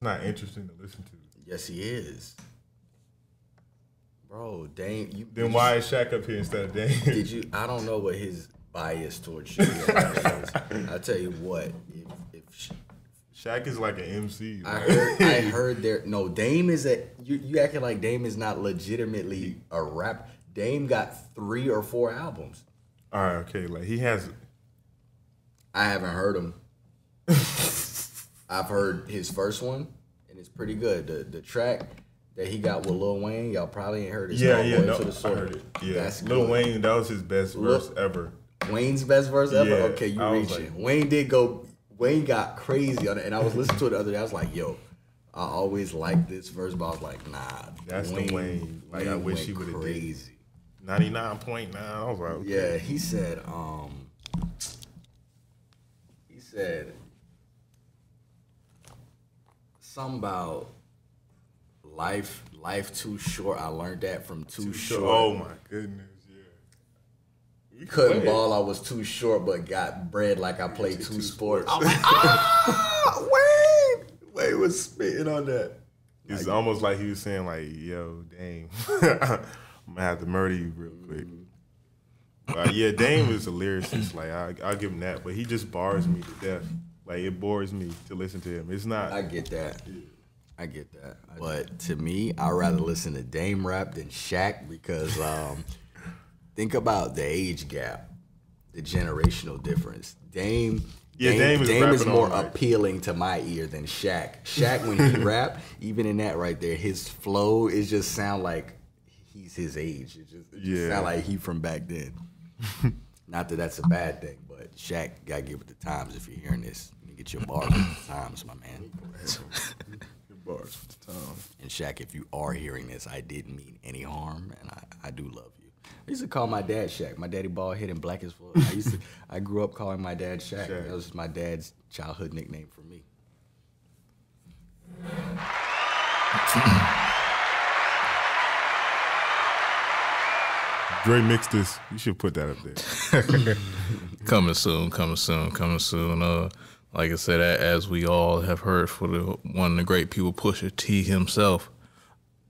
not interesting to listen to. Yes, he is. Bro, Dame. Then why is Shaq up here instead of Dame? Did you? I don't know what his bias towards you is. I tell you what, if Shaq is like an MC. I heard there. No, Dame is you acting like Dame is not legitimately a rap. Dame got 3 or 4 albums. All right, okay, like he has. I haven't heard him. I've heard his first one, and it's pretty good. The track that he got with Lil Wayne, y'all probably ain't heard it. No, I heard it. Yeah, that's Lil good. Wayne, that was his best verse ever. Wayne's best verse ever? Yeah, okay, you reaching. Like, Wayne got crazy on it, and I was listening to it the other day. I was like, yo, I always liked this verse, but I was like, nah. That's Wayne, the Wayne. Like, I wish he would have did crazy. 99.9. I was like, okay. Yeah, he said, something about life too short. I learned that from Too Short. Oh my goodness, yeah. Couldn't ball, I was too short, but got bread like I played 2 sports. I'm like, Wayne! Wayne was spitting on that. It's almost like he was saying, like, yo, Dame, I'm gonna have to murder you real quick. Yeah, Dame is a lyricist. Like, I'll give him that, but he just bars me to death. Like, it bores me to listen to him. It's not. I get that. I get that. But to me, I'd rather listen to Dame rap than Shaq because think about the age gap, the generational difference. Dame is more appealing to my ear than Shaq. Shaq, when he rap, even in that right there, his flow is just sound like he's his age. It just sound like he from back then. Not that that's a bad thing, but Shaq got to get with the times. If you're hearing this, you get your bars with the times, my man. Your bars with the times. And Shaq, if you are hearing this, I didn't mean any harm, and I do love you. I used to call my dad Shaq. My daddy bald head and black as fuck. I grew up calling my dad Shaq. That was my dad's childhood nickname for me. Dre mixed this. You should put that up there. Coming soon. Like I said, as we all have heard for one of the great people, Pusha T himself,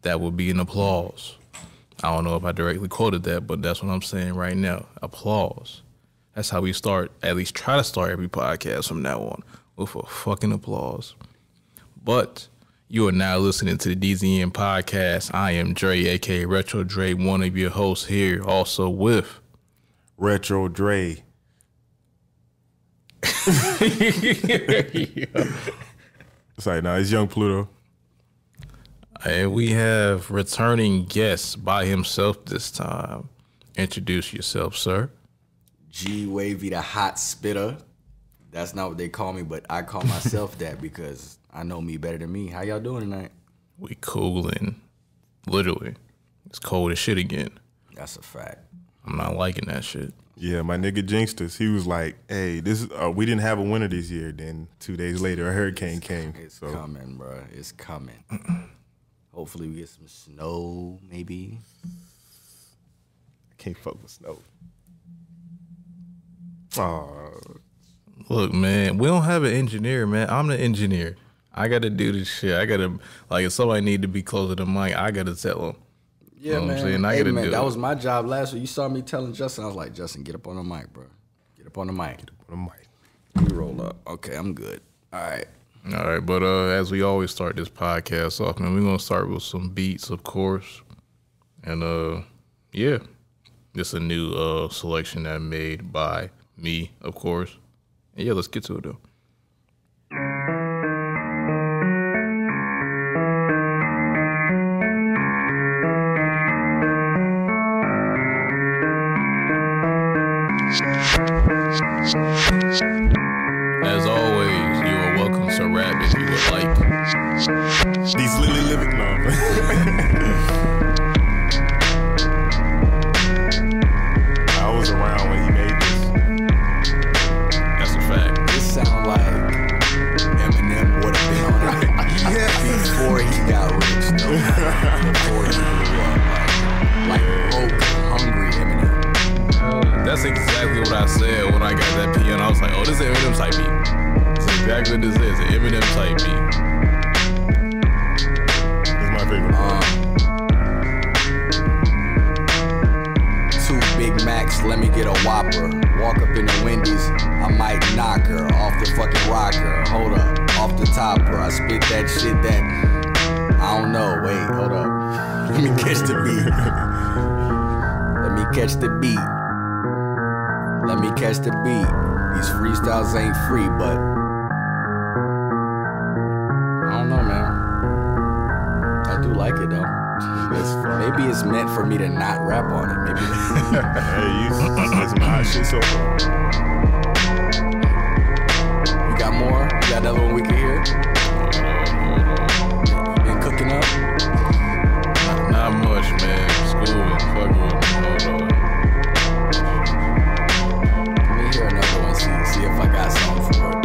that would be an applause. I don't know if I directly quoted that, but that's what I'm saying right now. Applause. That's how we start, at least try to start every podcast from now on, with a fucking applause. But you are now listening to the DZN Podcast. I am Dre, a.k.a. Retro Dre, one of your hosts here, also with Retro Dre. Sorry, no, it's Young Pluto. And we have returning guests by himself this time. Introduce yourself, sir. G Wavy, the hot spitter. That's not what they call me, but I call myself that because I know me better than me. How y'all doing tonight? We cooling. Literally. It's cold as shit again. That's a fact. I'm not liking that shit. Yeah, my nigga Jinxters, he was like, hey, this we didn't have a winter this year. Then 2 days later, a hurricane came. It's coming, bro. It's coming. Hopefully we get some snow, maybe. I can't fuck with snow. Oh. Look, man, we don't have an engineer, man. I'm the engineer. I got to do this shit. I got to, like, if somebody need to be closer to the mic, I got to tell them. Yeah, you know man. I hey, man, that was my job last week. You saw me telling Justin, I was like, Justin, get up on the mic, bro. Get up on the mic. Get up on the mic. Let me roll up. Okay, I'm good. All right. All right, but as we always start this podcast off, man, we're going to start with some beats, of course. And, yeah, this a new selection that I made by me, of course. And, yeah, let's get to it, though. As always, you are welcome to rap if you would like. These Lily living I was around when he made this. That's a fact. This sound like Eminem would have been on it before he got rich, though. Before he blew up. Like broke, hungry Eminem. That's exactly what I said when I got that piano. I was like, oh, this is Eminem type beat. That's exactly what this is, an Eminem type beat. Whopper. Walk up in the Wendy's, I might knock her off the fucking rocker. Hold up, off the topper. I spit that shit that I don't know. Wait, hold up. Let me catch the beat. Let me catch the beat. Let me catch the beat. These freestyles ain't free, but I don't know, man. I do like it though. Maybe it's meant for me to not rap on it. Maybe. Hey, you said some hot shit so far. You got more? You got another one we can hear? You been cooking up? Not much, man. School and fucking with me. Hold on. Let me hear another one. See if I got something for it.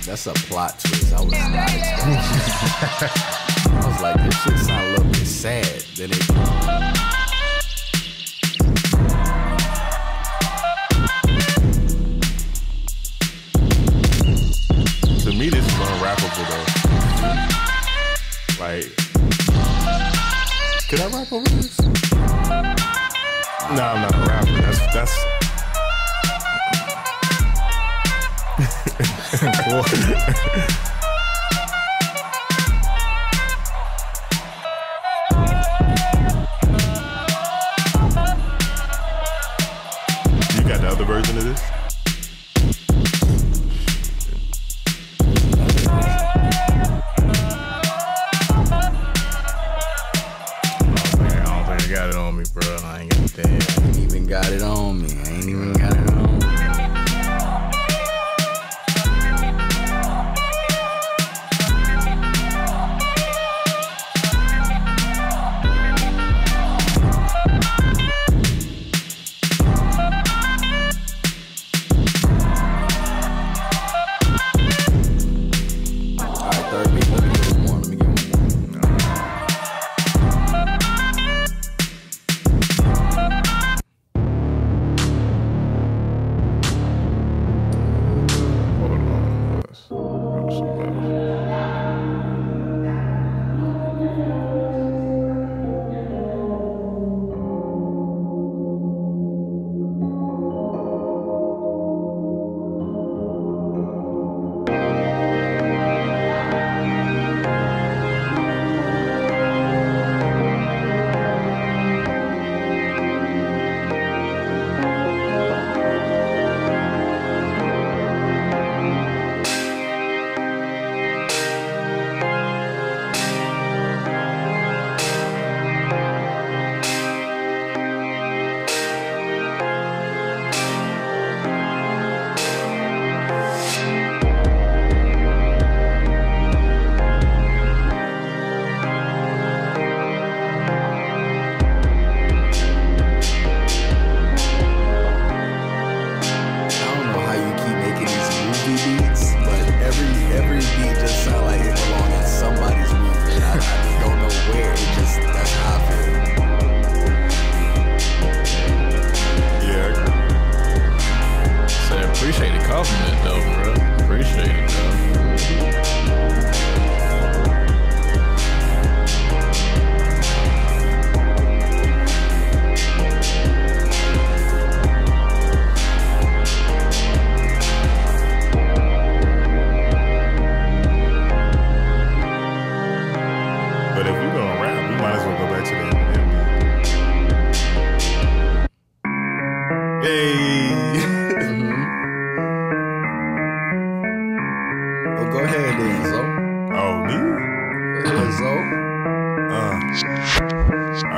That's a plot twist. I was not expecting. I was like, this shit sound a little bit sad. Then it. To me, this is unrappable though. Like, could I rap over this? No, I'm not a rapper. That's. You got the other version of this? Got it on me, bro. I ain't got that. I ain't even got it on me. I ain't even got it on me. Alright, third beat. Let me get one more.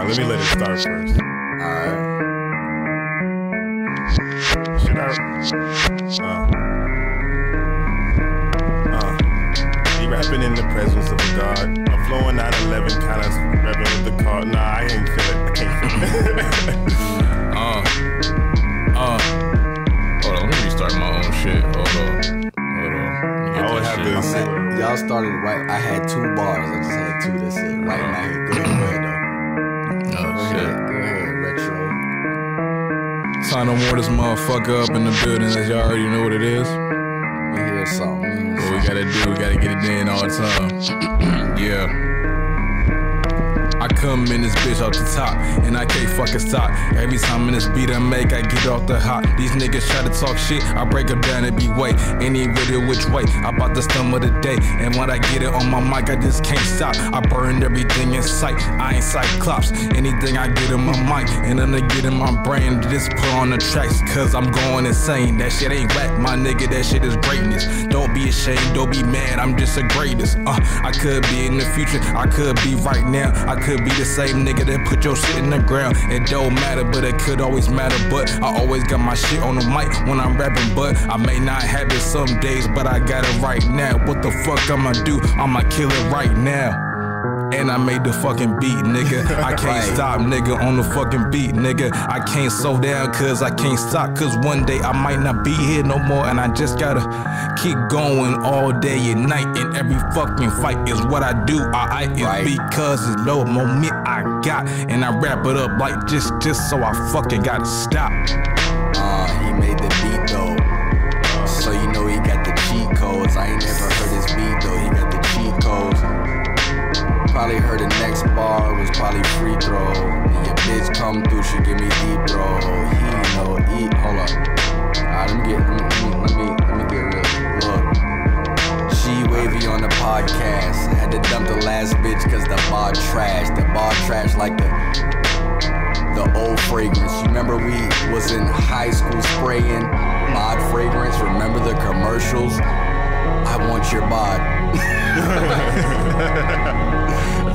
Let me let it start first. Alright. Should I? Be rapping in the presence of a god. I'm flowing 911, kinda revving with the car. Nah, I ain't feel it. I can't feel it. had 2 bars. I just had 2. That's it. Right now, go ahead though. Oh shit. Go ahead, retro. Time to warm this motherfucker up in the building, as y'all already know what it is. We hear something. What we gotta do, we gotta get it in all the time. Yeah. I come in this bitch off the top, and I can't fucking stop. Every time in this beat I make, I get off the hop. These niggas try to talk shit, I break them down and be way. Any video which way, I bout the stum of the day. And when I get it on my mic, I just can't stop. I burned everything in sight, I ain't Cyclops. Anything I get in my mic, and then I get in my brain, just put on the tracks, cause I'm going insane. That shit ain't whack, my nigga, that shit is greatness. Don't be ashamed, don't be mad, I'm just the greatest. I could be in the future, I could be right now. I could be the same nigga that put your shit in the ground. It don't matter, but it could always matter. But I always got my shit on the mic when I'm rapping. But I may not have it some days, but I got it right now. What the fuck I'ma do? I'ma kill it right now. And I made the fucking beat, nigga. I can't stop, nigga, on the fucking beat, nigga. I can't slow down, cause I can't stop. Cause one day I might not be here no more. And I just gotta keep going all day and night. And every fucking fight is what I do. I is because it's no moment I got. And I wrap it up like just so I fucking gotta stop. He made the beat though. So you know he got the cheat codes. I ain't never heard his beat though. He got the cheat codes. Probably heard the next bar was probably free throw. And your bitch come through, she give me deep throw. He know eat. Hold up. Alright, let me get real. Look, G Wavy on the podcast. Had to dump the last bitch cause the bar trash. The bar trash like the old fragrance. You remember we was in high school spraying bod fragrance? Remember the commercials? I want your bod.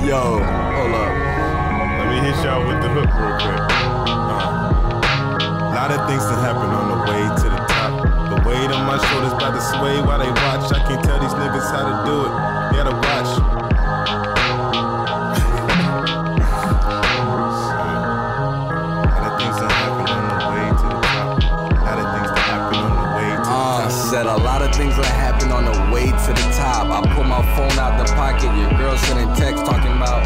Yo, hold up. Let me hit y'all with the hook real quick. A lot of things that happen on the way to the top. The weight on my shoulders by the sway while they watch. I can't tell these niggas how to do it. They gotta watch. Said a lot of things that happen on the way to the top. I pull my phone out the pocket. Your girl sending text talking about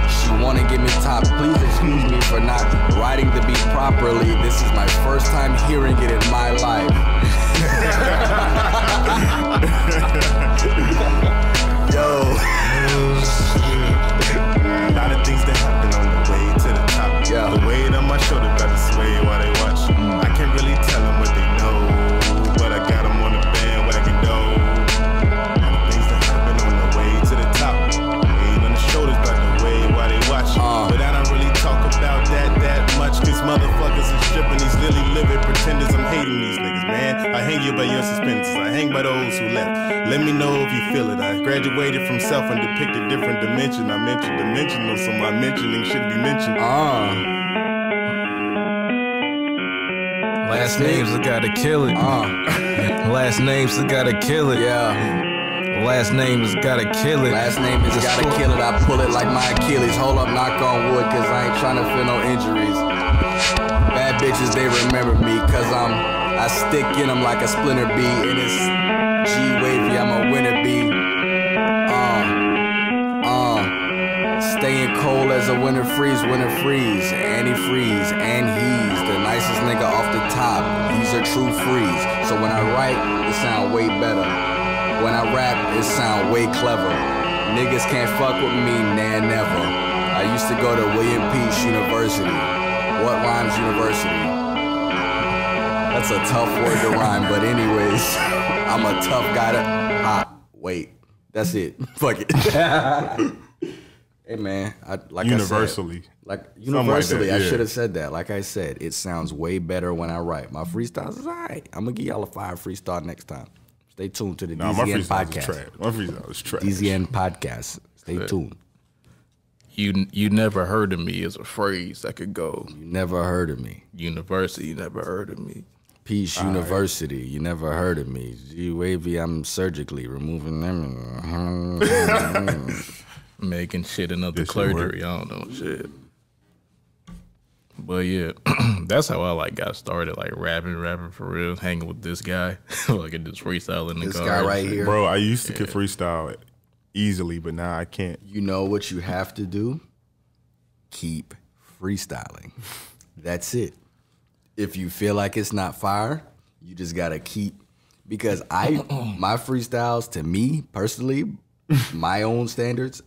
she wanna give me top. Please excuse me for not writing the beat properly. This is my first time hearing it in my life. Yo. A lot of things that happen on the way to the top. Yeah. The weight on my shoulder got to sway while they watch. I can't really tell them what they know, but I got them on the band what I can do. A lot of things that happen on the way to the top. Weight on the shoulders got the way while they watch. But I don't really talk about that much, cause motherfuckers is stripping these lily livid pretenders. I'm hating these niggas, man. I hang you by your suspenders. I hang by those who left. Let me know if you feel it. I graduated from self and depict a different dimension. I mentioned dimensional, so my mentioning should be mentioned. Last names, I gotta kill it. Last names, I gotta kill it. Yeah. Last name is gotta kill it. Last name is gotta kill it. I pull it like my Achilles. Hold up, knock on wood, cause I ain't tryna feel no injuries. Bad bitches, they remember me, cause I stick in them like a splinter bee. And it's G Wavy, I'm a winner bee. Staying cold as a winter freeze. Antifreeze, and he's the nicest nigga off the top. He's a true freeze. So when I write, it sound way better. When I rap, it sound way clever. Niggas can't fuck with me, nah, never. I used to go to William Peace University. What rhymes university? That's a tough word to rhyme, but anyways, I'm a tough guy to... wait. That's it. Fuck it. Hey man, universally. Universally, I should have said that. Like I said, it sounds way better when I write. My freestyles is alright. I'm gonna give y'all a fire freestyle next time. Stay tuned to the DZN Podcast. My freestyle is trash. DZN Podcast. Stay tuned. You never heard of me is a phrase that could go. You never heard of me. University, you never heard of me. Peace University, you never heard of me. G Wavy, I'm surgically removing them. Making shit another clergy. I don't know shit. But yeah, that's how I got started, rapping for real, hanging with this guy, like in this freestyle in the car. This guy right here. Bro, I used to get freestyle easily, but now I can't. You know what you have to do? Keep freestyling. That's it. If you feel like it's not fire, you just gotta keep, because my freestyles, to me personally, my own standards,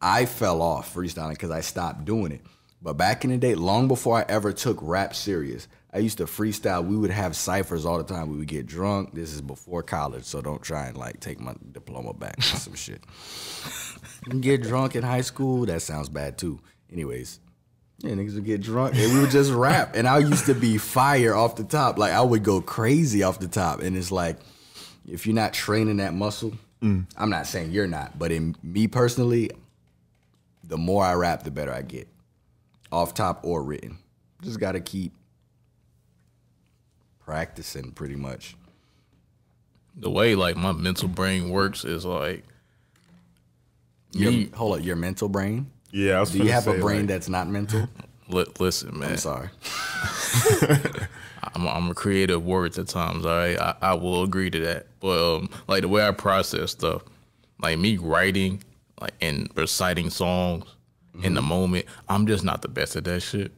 I fell off freestyling because I stopped doing it. But back in the day, long before I ever took rap serious, I used to freestyle. We would have ciphers all the time. We would get drunk. This is before college, so don't try and like take my diploma back or some shit. You get drunk in high school, that sounds bad too. Anyways, yeah, niggas would get drunk and we would just rap. And I used to be fire off the top. Like I would go crazy off the top. And it's like, if you're not training that muscle, I'm not saying you're not, but in me personally, the more I rap, the better I get. Off top or written. Just gotta keep practicing pretty much. The way like my mental brain works is like Hold up, your mental brain? Yeah, I was Do you have a say, brain like, that's not mental? listen, man. I'm sorry. I'm a creative words at times, all right? I will agree to that. But like the way I process stuff, like me writing like and reciting songs in the moment, I'm just not the best at that shit.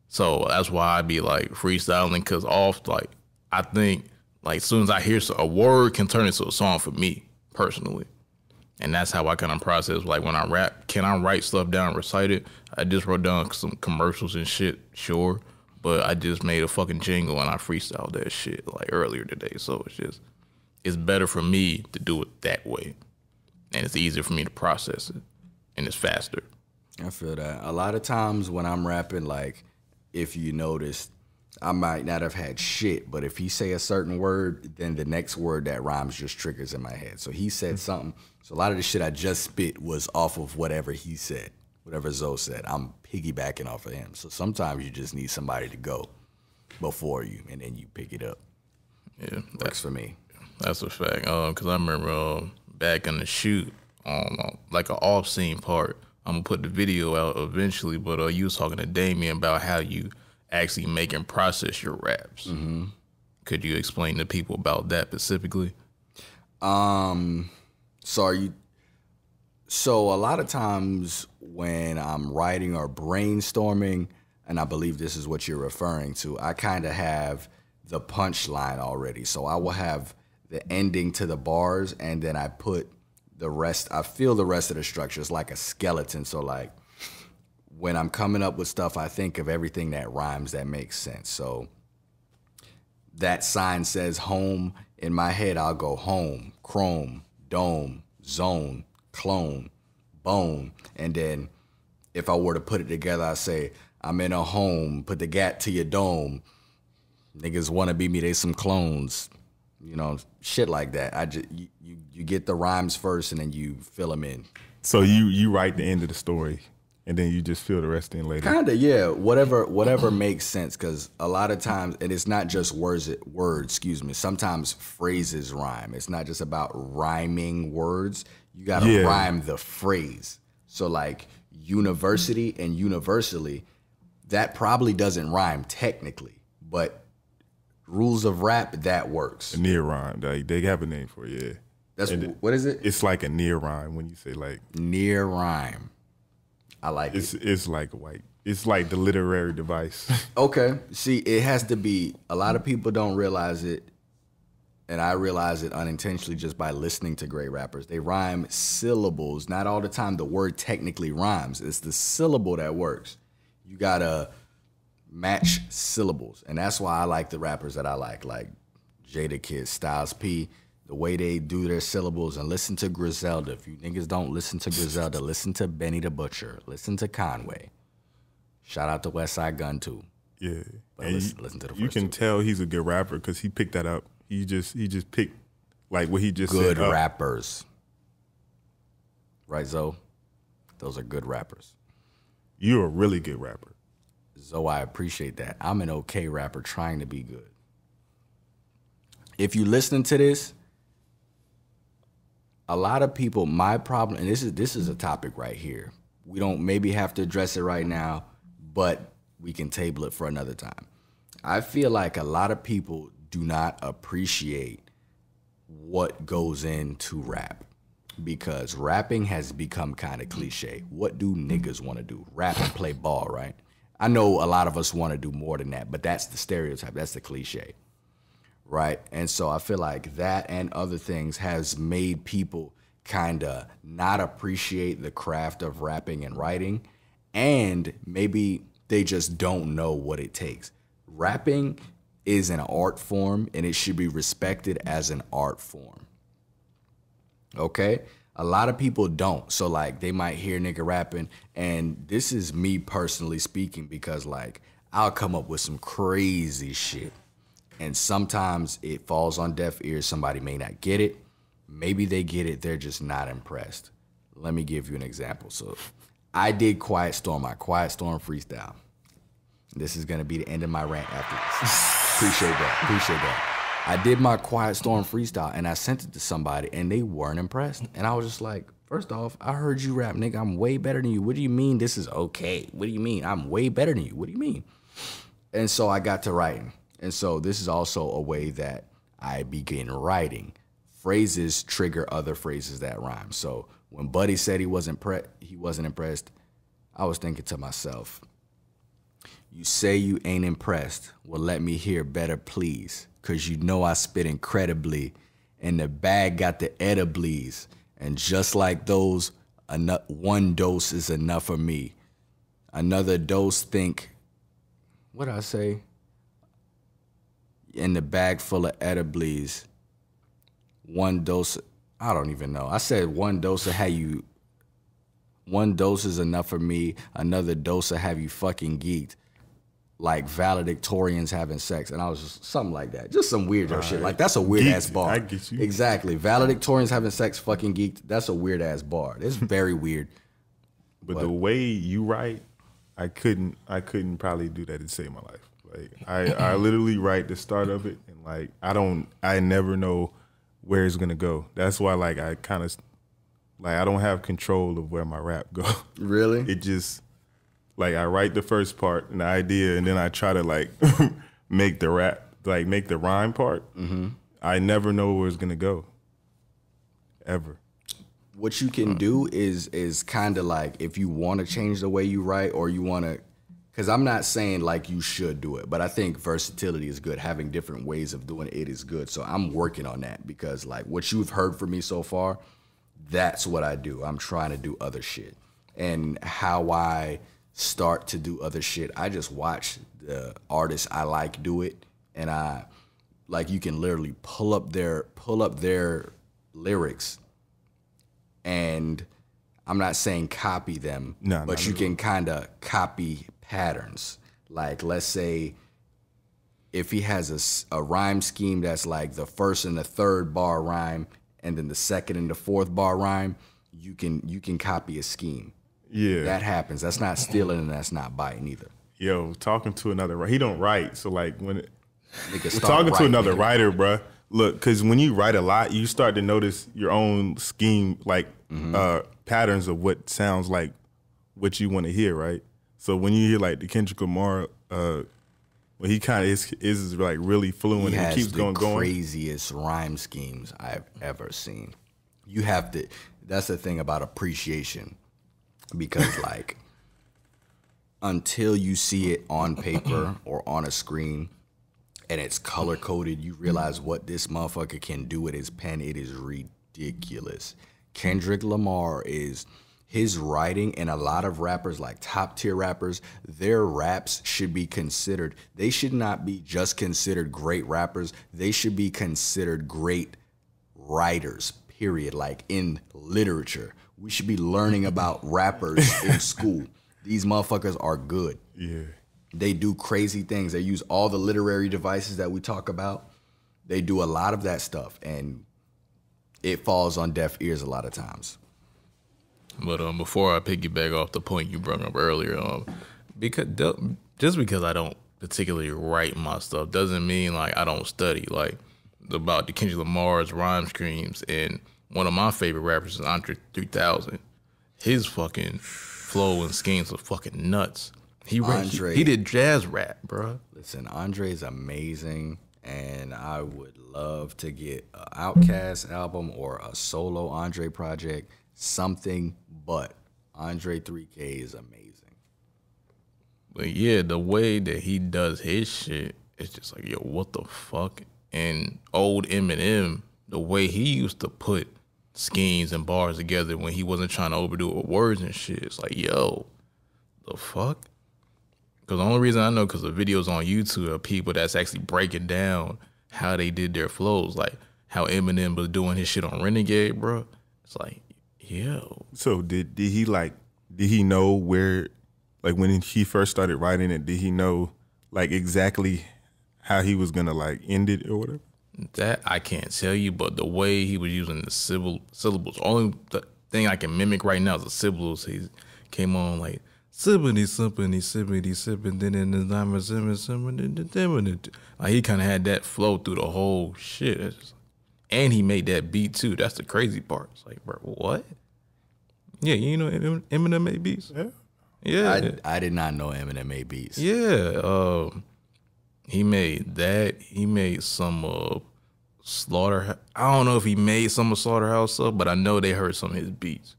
So that's why I be like freestyling, because like I think like as soon as I hear a word can turn into a song for me personally. And that's how I kind of process. Like when I rap, can I write stuff down, recite it? I just wrote down some commercials and shit, sure. But I just made a fucking jingle and I freestyled that shit like earlier today. So it's better for me to do it that way. And it's easier for me to process it. And it's faster. I feel that. A lot of times when I'm rapping, like, if you notice, I might not have had shit, but if he say a certain word, then the next word that rhymes just triggers in my head. So he said something. So a lot of the shit I just spit was off of whatever he said, whatever Zoe said. I'm piggybacking off of him. So sometimes you just need somebody to go before you, and then you pick it up. Yeah, Works for me. That's a fact. Because I remember back in the shoot on like an off scene part. I'm gonna put the video out eventually, but you was talking to Damien about how you actually make and process your raps. Mm-hmm. Could you explain to people about that specifically? So a lot of times when I'm writing or brainstorming, and I believe this is what you're referring to, I kind of have the punchline already. So I will have the ending to the bars, and then I put the rest, I feel the rest of the structure. It's like a skeleton. So like when I'm coming up with stuff, I think of everything that rhymes that makes sense. So that sign says home. In my head, I'll go home, chrome, dome, zone, clone, bone. And then if I were to put it together, I say, I'm in a home, put the gat to your dome. Niggas wanna be me, they some clones. You know, shit like that. You get the rhymes first and then you fill them in. So you write the end of the story and then you just fill the rest in later. Kinda, yeah. Whatever makes sense, because a lot of times, and it's not just words. Sometimes phrases rhyme. It's not just about rhyming words. You gotta rhyme the phrase. So like university and universally, that probably doesn't rhyme technically, but rules of rap, that works. A near rhyme. They have a name for it, yeah. That's what is it? It's like a near rhyme when you say like near rhyme. I like it. It's like white. It's like the literary device. Okay. See, it has to be, a lot of people don't realize it, and I realize it unintentionally just by listening to great rappers. They rhyme syllables. Not all the time the word technically rhymes. It's the syllable that works. You gotta match syllables, and that's why I like the rappers that I like Jadakiss, Styles P, the way they do their syllables. And listen to Griselda. If you niggas don't listen to Griselda, listen to Benny the Butcher, listen to Conway. Shout out to Westside Gun too. Yeah, but listen to the first you can tell he's a good rapper because he picked that up. He just picked like what he just good said. Good rappers, right, Zoe? Those are good rappers. You're a really good rapper. So I appreciate that. I'm an okay rapper trying to be good. If you listen to this, a lot of people, my problem, and this is a topic right here. We don't maybe have to address it right now, but we can table it for another time. I feel like a lot of people do not appreciate what goes into rap. because rapping has become kind of cliche. What do niggas want to do? Rap and play ball, right? I know a lot of us want to do more than that, but that's the stereotype. That's the cliche, right? And so I feel like that and other things has made people kind of not appreciate the craft of rapping and writing, and maybe they just don't know what it takes. Rapping is an art form, and it should be respected as an art form. Okay? A lot of people don't. So, like, they might hear nigga rapping, and this is me personally speaking because, like, I'll come up with some crazy shit. And sometimes it falls on deaf ears. Somebody may not get it. Maybe they get it. They're just not impressed. Let me give you an example. So, I did Quiet Storm, my Quiet Storm freestyle. This is going to be the end of my rant after this. Appreciate that. I did my Quiet Storm freestyle, and I sent it to somebody, and they weren't impressed. And I was just like, first off, I heard you rap, nigga. I'm way better than you. What do you mean this is okay? What do you mean? I'm way better than you. What do you mean? And so I got to writing. And so this is also a way that I begin writing. Phrases trigger other phrases that rhyme. So when Buddy said he wasn't impressed, I was thinking to myself, you say you ain't impressed. Well, let me hear better, please. Cause you know I spit incredibly, and the bag got the edibles. And just like those, one dose is enough for me. Another dose think, what'd I say? In the bag full of edibles, one dose, I don't even know. I said one dose will one dose is enough for me. Another dose will have you fucking geeked. Like valedictorians having sex, and I was just something like that, just some weirdo shit. Like that's a weird ass bar. I get you. Exactly, valedictorians having sex, fucking geeked. That's a weird ass bar. It's very weird. But the way you write, I couldn't probably do that to save my life. Like I literally write the start of it, and like I never know where it's gonna go. That's why like I kind of like I don't have control of where my rap go. Really? It just. Like I write the first part and the idea, and then I try to like make the rhyme part. Mm-hmm. I never know where it's gonna go, ever. What you can do is kind of like if you want to change the way you write, or you want to, because I'm not saying like you should do it, but I think versatility is good. Having different ways of doing it is good. So I'm working on that because like what you've heard from me so far, that's what I do. I'm trying to do other shit, and how I start to do other shit, I just watch the artists I like do it, and I like you can literally pull up their lyrics, and I'm not saying copy them, but you can kind of copy patterns. Like let's say if he has a rhyme scheme that's like the first and the third bar rhyme, and then the second and the fourth bar rhyme, you can copy a scheme. Yeah, that happens. That's not stealing, and that's not biting either. Yo, talking to another, he don't write. So like when talking to another writer, bruh. Look, because when you write a lot, you start to notice your own scheme, like patterns of what sounds like what you want to hear, right? So when you hear like the Kendrick Lamar, when he kind of is like really fluent and keeps going. Craziest rhyme schemes I've ever seen. You have to. That's the thing about appreciation. Because like until you see it on paper or on a screen and it's color coded, you realize what this motherfucker can do with his pen. It is ridiculous. Kendrick Lamar his writing, and a lot of rappers, like top tier rappers, their raps should be considered. They should not be just considered great rappers. They should be considered great writers, period. Like in literature. We should be learning about rappers in school. These motherfuckers are good. Yeah. They do crazy things. They use all the literary devices that we talk about. They do a lot of that stuff, and it falls on deaf ears a lot of times. But before I piggyback off the point you brought up earlier, just because I don't particularly write my stuff doesn't mean like I don't study. Like about the Kendrick Lamar's rhyme schemes, and one of my favorite rappers is Andre 3000. His fucking flow and schemes are fucking nuts. He did jazz rap, bro. Listen, Andre is amazing, and I would love to get an Outkast album or a solo Andre project, something, but Andre 3K is amazing. But yeah, the way that he does his shit, it's just like, yo, what the fuck? And old Eminem, the way he used to put schemes and bars together when he wasn't trying to overdo it with words and shit, it's like, yo, the fuck? Because the only reason I know, because the videos on YouTube of people that's actually breaking down how they did their flows, like how Eminem was doing his shit on Renegade, bro. It's like, yo. So did he know where, like when he first started writing it, did he know like exactly how he was gonna like end it or whatever? That I can't tell you, but the way he was using the syllables, only thing I can mimic right now is the syllables. He came on like sippity, sippity, sippity, sipping, then in the diamond, sipping. Like he kind of had that flow through the whole shit. And he made that beat too. That's the crazy part. It's like, bro, what? Yeah, you know Eminem made beats? Yeah. I did not know Eminem made beats. Yeah. He made that. He made some Slaughterhouse. I don't know if he made some of Slaughterhouse stuff, but I know they heard some of his beats.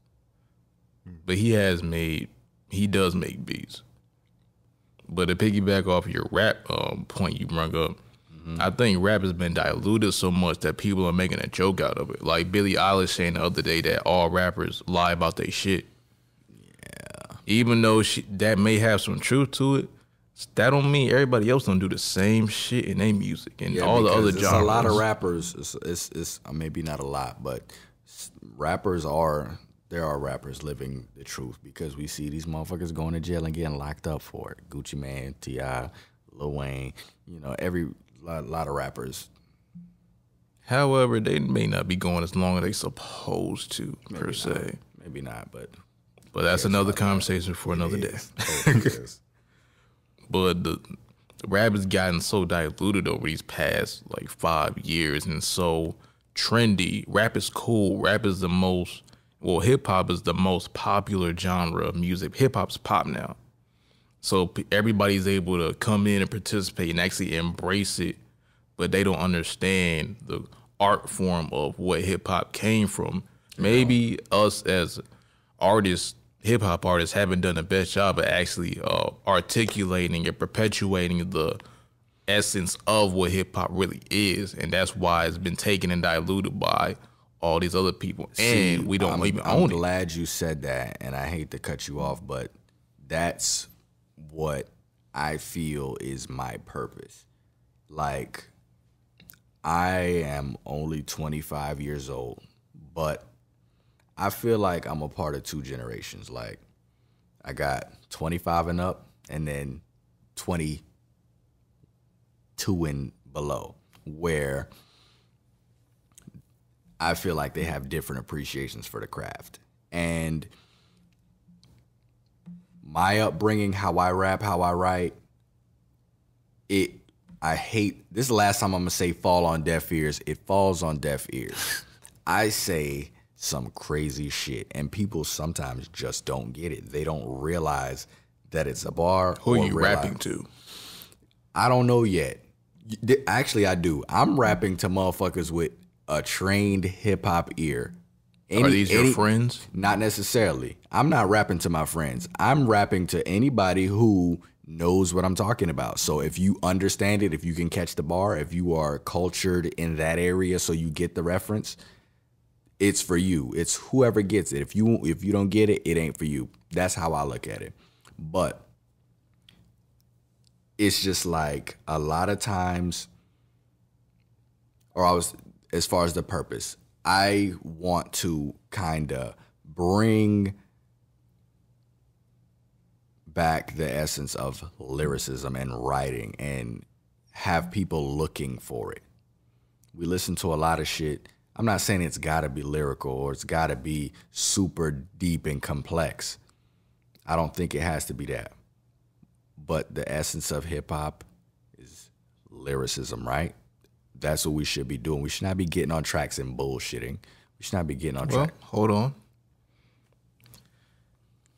But he does make beats. But to piggyback off your rap point you brought up, I think rap has been diluted so much that people are making a joke out of it. Like Billie Eilish saying the other day that all rappers lie about their shit. Yeah. Even though that may have some truth to it, that don't mean everybody else don't do the same shit in their music and all the other genres. A lot of rappers, it's maybe not a lot, but there are rappers living the truth, because we see these motherfuckers going to jail and getting locked up for it. Gucci Mane, T.I., Lil Wayne, you know, lot of rappers. However, they may not be going as long as they supposed to, maybe per se. Maybe not, but that's another conversation for another day. But the rap has gotten so diluted over these past like 5 years and so trendy. Rap is cool. Rap is hip hop is the most popular genre of music. Hip hop's pop now. So everybody's able to come in and participate and actually embrace it, but they don't understand the art form of what hip hop came from. Maybe us as artists, hip hop artists, haven't done the best job of actually articulating and perpetuating the essence of what hip hop really is, and that's why it's been taken and diluted by all these other people. And we don't even own it. I'm glad you said that, and I hate to cut you off, but that's what I feel is my purpose. Like, I am only 25 years old, but I feel like I'm a part of two generations. Like, I got 25 and up, and then 22 and below, where I feel like they have different appreciations for the craft. And my upbringing, how I rap, how I write, I hate, this is the last time I'm gonna say fall on deaf ears. It falls on deaf ears. I say some crazy shit, and people sometimes just don't get it. They don't realize that it's a bar. Who are you rapping to? I don't know yet. Actually, I do. I'm rapping to motherfuckers with a trained hip hop ear. Are these your friends? Not necessarily. I'm not rapping to my friends. I'm rapping to anybody who knows what I'm talking about. So if you understand it, if you can catch the bar, if you are cultured in that area so you get the reference, it's for you. It's whoever gets it. If you don't get it, it ain't for you. That's how I look at it. But it's just like a lot of times, as far as the purpose, I want to kind of bring back the essence of lyricism and writing and have people looking for it. We listen to a lot of shit. I'm not saying it's got to be lyrical or it's got to be super deep and complex. I don't think it has to be that. But the essence of hip hop is lyricism, right? That's what we should be doing. We should not be getting on tracks and bullshitting. We should not be getting on tracks. Hold on.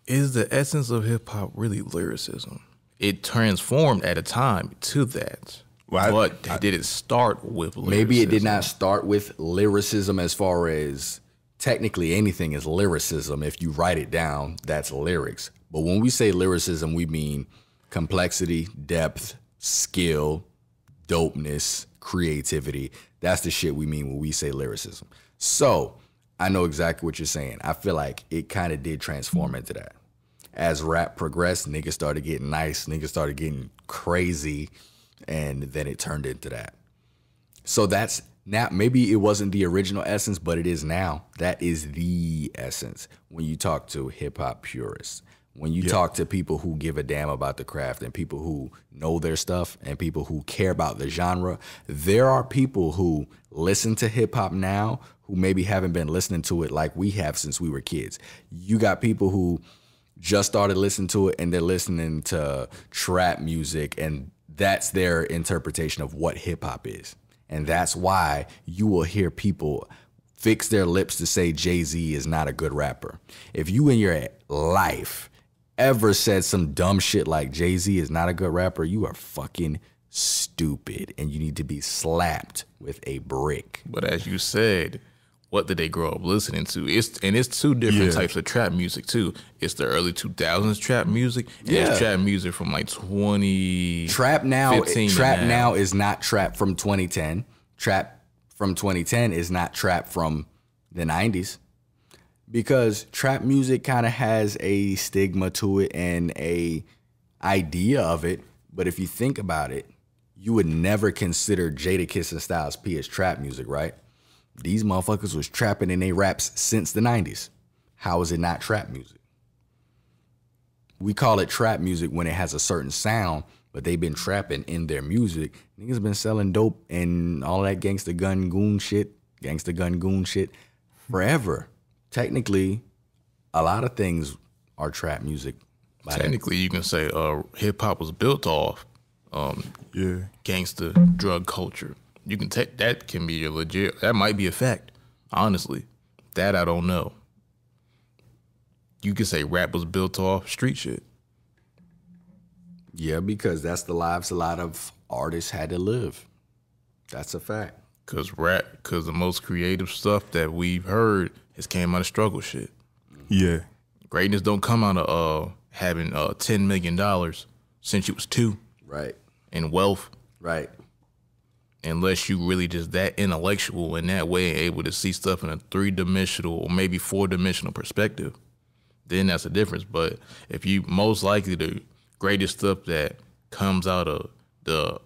Is the essence of hip hop really lyricism? It transformed at a time to that. But did it start with lyricism? Maybe it did not start with lyricism as far as technically anything is lyricism. If you write it down, that's lyrics. But when we say lyricism, we mean complexity, depth, skill, dopeness, creativity. That's the shit we mean when we say lyricism. So I know exactly what you're saying. I feel like it kind of did transform into that. As rap progressed, niggas started getting nice, niggas started getting crazy, and then it turned into that. So that's now, maybe it wasn't the original essence, but it is now. That is the essence when you talk to hip hop purists. When you talk to people who give a damn about the craft and people who know their stuff and people who care about the genre, there are people who listen to hip hop now who maybe haven't been listening to it like we have since we were kids. You got people who just started listening to it and they're listening to trap music, and that's their interpretation of what hip hop is. And that's why you will hear people fix their lips to say Jay-Z is not a good rapper. If you in your life ever said some dumb shit like Jay-Z is not a good rapper, you are fucking stupid and you need to be slapped with a brick. But as you said, what did they grow up listening to? It's two different types of trap music too. It's the early 2000s trap music, and it's trap music from like 20. Trap now is not trap from 2010. Trap from 2010 is not trap from the 90s. Because trap music kind of has a stigma to it and a idea of it. But if you think about it, you would never consider Jadakiss and Styles P as trap music, right? These motherfuckers was trapping in their raps since the 90s. How is it not trap music? We call it trap music when it has a certain sound, but they've been trapping in their music. Niggas been selling dope and all that gangsta gun goon shit forever. Technically, a lot of things are trap music. Technically, you can say hip hop was built off gangsta drug culture. You can take that, can be a legit. That might be a fact. Honestly, that I don't know. You could say rap was built off street shit. Yeah, because that's the lives a lot of artists had to live. That's a fact. Because the most creative stuff that we've heard has came out of struggle shit. Yeah. Greatness don't come out of having $10 million since you was 2. Right. And wealth. Right. Unless you really just that intellectual in that way and able to see stuff in a 3-dimensional or maybe 4-dimensional perspective, then that's a difference. But if you, most likely the greatest stuff that comes out of the,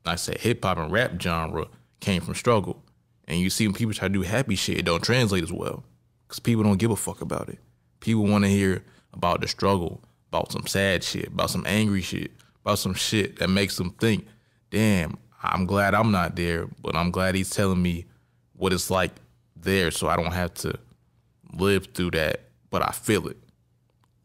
I say hip hop and rap genre came from struggle. And you see when people try to do happy shit, it don't translate as well because people don't give a fuck about it. People want to hear about the struggle, about some sad shit, about some angry shit, about some shit that makes them think, damn, I'm glad I'm not there, but I'm glad he's telling me what it's like there so I don't have to live through that, but I feel it.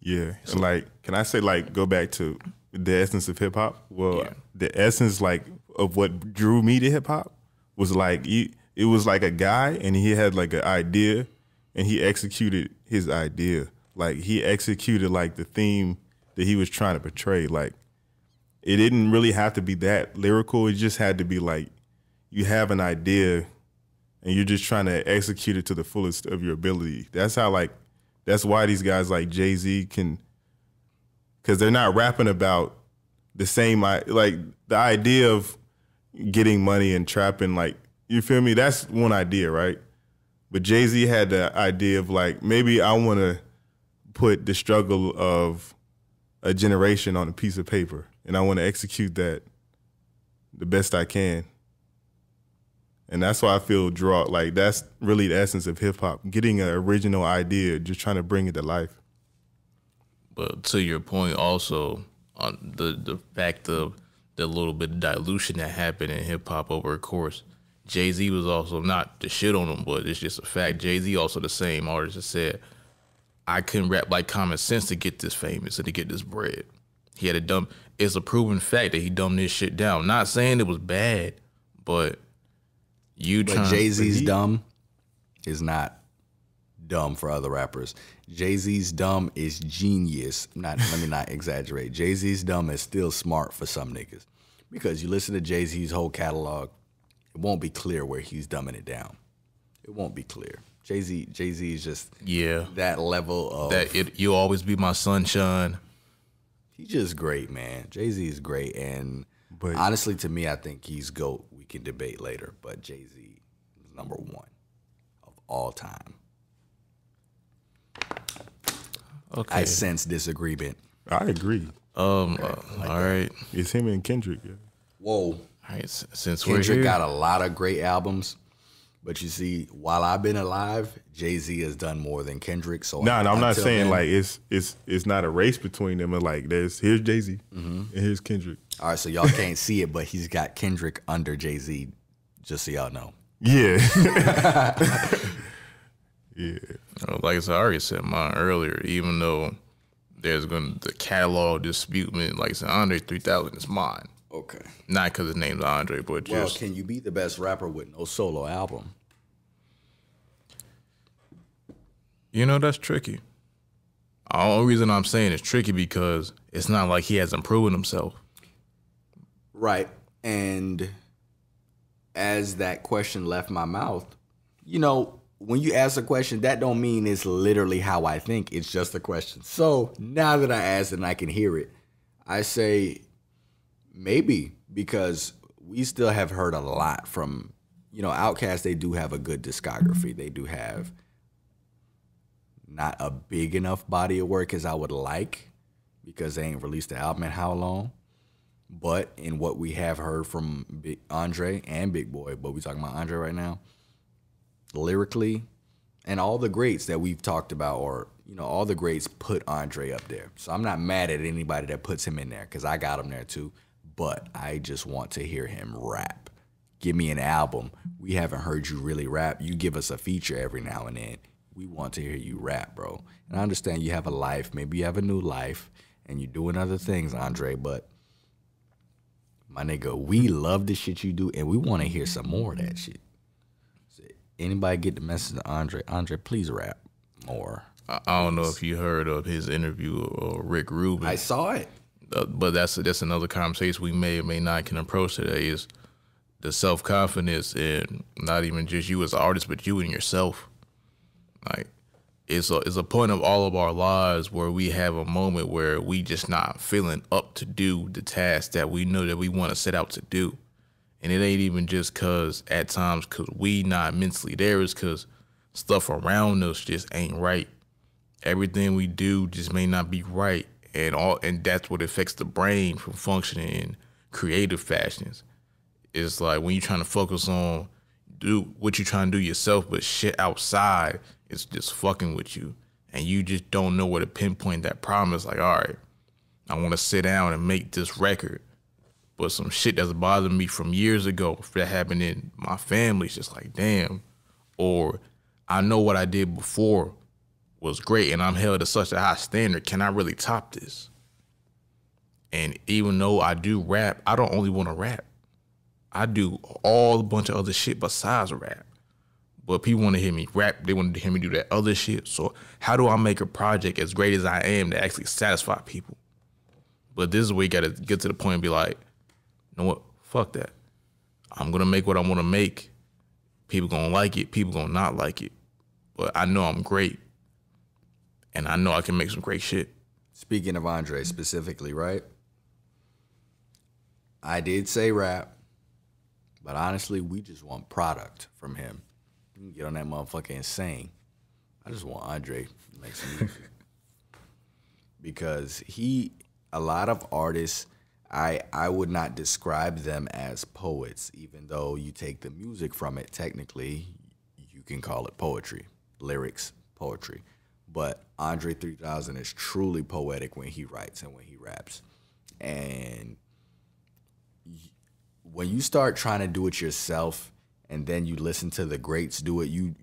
Yeah. So, and like, can I say, like, go back to the essence of hip hop? Well, the essence, like, of what drew me to hip hop was like, it was like a guy and he had like an idea and he executed his idea. Like, he executed like the theme that he was trying to portray. Like, it didn't really have to be that lyrical. It just had to be like, you have an idea and you're just trying to execute it to the fullest of your ability. That's how, like, that's why these guys like Jay-Z can, because they're not rapping about the same, like the idea of getting money and trapping, like, you feel me? That's one idea, right? But Jay-Z had the idea of like, maybe I want to put the struggle of a generation on a piece of paper and I want to execute that the best I can. And that's why I feel like that's really the essence of hip hop, getting an original idea, just trying to bring it to life. But to your point also, on the fact of the little bit of dilution that happened in hip hop over a course, Jay-Z was also, not to shit on him, but it's just a fact, Jay-Z also the same artist that said, I couldn't rap like Common Sense to get this famous and to get this bread. He had to dumb, it's a proven fact that he dumbed this shit down. Not saying it was bad, but Jay-Z's dumb is not dumb for other rappers. Jay-Z's dumb is genius. Let me not exaggerate. Jay-Z's dumb is still smart for some niggas. Because you listen to Jay-Z's whole catalog, it won't be clear where he's dumbing it down. It won't be clear. Jay-Z is just that level of... You'll always be my sunshine. He's just great, man. Jay-Z is great. And honestly, to me, I think he's GOAT. We can debate later. But Jay-Z is number one of all time. Okay. I sense disagreement. I agree. All right. It's him and Kendrick. Yeah. Whoa. All right. Since Kendrick we're here, got a lot of great albums. But you see, while I've been alive, Jay-Z has done more than Kendrick. So I'm not saying like it's not a race between them. And like here's Jay-Z and here's Kendrick. All right, so y'all can't see it, but he's got Kendrick under Jay-Z, just so y'all know. Yeah. Yeah. like I said, I already said mine earlier. Even though there's the catalog dispute, like I said, Andre 3000 is mine. Okay. Not because his name's Andre, but just... Well, can you be the best rapper with no solo album? You know, that's tricky. The only reason I'm saying it's tricky because it's not like he hasn't proven himself. Right. And as that question left my mouth, you know, when you ask a question, that don't mean it's literally how I think. It's just a question. So now that I asked it and I can hear it, I say... Maybe, because we still have heard a lot from, you know, Outkast. They do have a good discography. They do have not a big enough body of work as I would like because they ain't released the album in how long. But in what we have heard from Andre and Big Boy, but we talking about Andre right now, lyrically, and all the greats that we've talked about, or, you know, all the greats put Andre up there. So I'm not mad at anybody that puts him in there because I got him there too. But I just want to hear him rap. Give me an album. We haven't heard you really rap. You give us a feature every now and then. We want to hear you rap, bro. And I understand you have a life. Maybe you have a new life, and you're doing other things, Andre. But, my nigga, we love the shit you do, and we want to hear some more of that shit. So anybody get the message to Andre? Andre, please rap more. I don't know if you heard of his interview with Rick Rubin. I saw it. But that's another conversation we may or may not can approach today is the self-confidence and not even just you as an artist, but you and yourself. Like, it's a point of all of our lives where we have a moment where we just not feeling up to do the task that we know that we want to set out to do. And it ain't even just because at times because we not mentally there, it's because stuff around us just ain't right. Everything we do just may not be right. And that's what affects the brain from functioning in creative fashions. It's like when you're trying to focus on do what you're trying to do yourself, but shit outside is just fucking with you. And you just don't know where to pinpoint that problem. It's like, all right, I want to sit down and make this record. But some shit that's bothering me from years ago, if that happened in my family, it's just like, damn. Or I know what I did before was great and I'm held to such a high standard. Can I really top this? And even though I do rap, I don't only want to rap. I do all a bunch of other shit besides rap. But people want to hear me rap. They want to hear me do that other shit. So how do I make a project as great as I am to actually satisfy people? But this is where you got to get to the point and be like, you know what? Fuck that. I'm going to make what I want to make. People going to like it. People going to not like it. But I know I'm great. And I know I can make some great shit. Speaking of Andre specifically, right? I did say rap, but honestly, we just want product from him. You can get on that motherfucker and sing. I just want Andre to make some music. Because a lot of artists, I would not describe them as poets, even though you take the music from it, technically, you can call it poetry, lyrics, poetry. But Andre 3000 is truly poetic when he writes and when he raps. And when you start trying to do it yourself and then you listen to the greats do it, you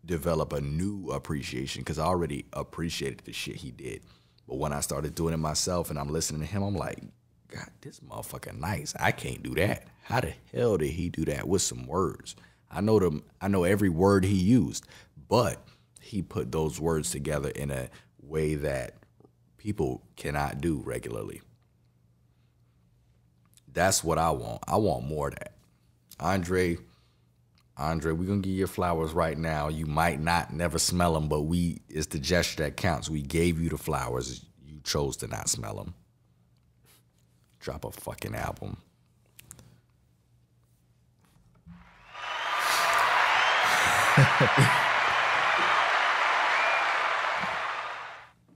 develop a new appreciation, because I already appreciated the shit he did. But when I started doing it myself and I'm listening to him, I'm like, God, this motherfucker nice. I can't do that. How the hell did he do that with some words? I know every word he used, but he put those words together in a way that people cannot do regularly. That's what I want. I want more of that. Andre, we're going to give you flowers right now. You might not never smell them, but it's the gesture that counts. We gave you the flowers. You chose to not smell them. Drop a fucking album.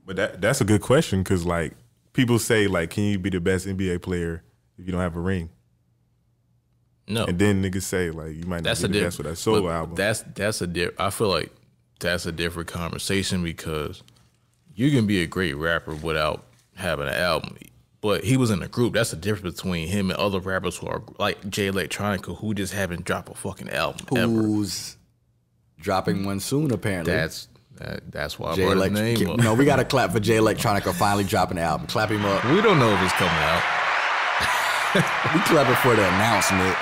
But that's a good question because, like, people say, like, can you be the best NBA player if you don't have a ring? No. And then niggas say, like, you might not be the best with that solo album. I feel like that's a different conversation because you can be a great rapper without having an album. But he was in a group. That's the difference between him and other rappers who are like Jay Electronica, who just haven't dropped a fucking album Who's dropping one soon, apparently. That's why I brought his name up. No, we got to clap for Jay Electronica finally dropping an album. Clap him up. We don't know if it's coming out. We clapping for the announcement.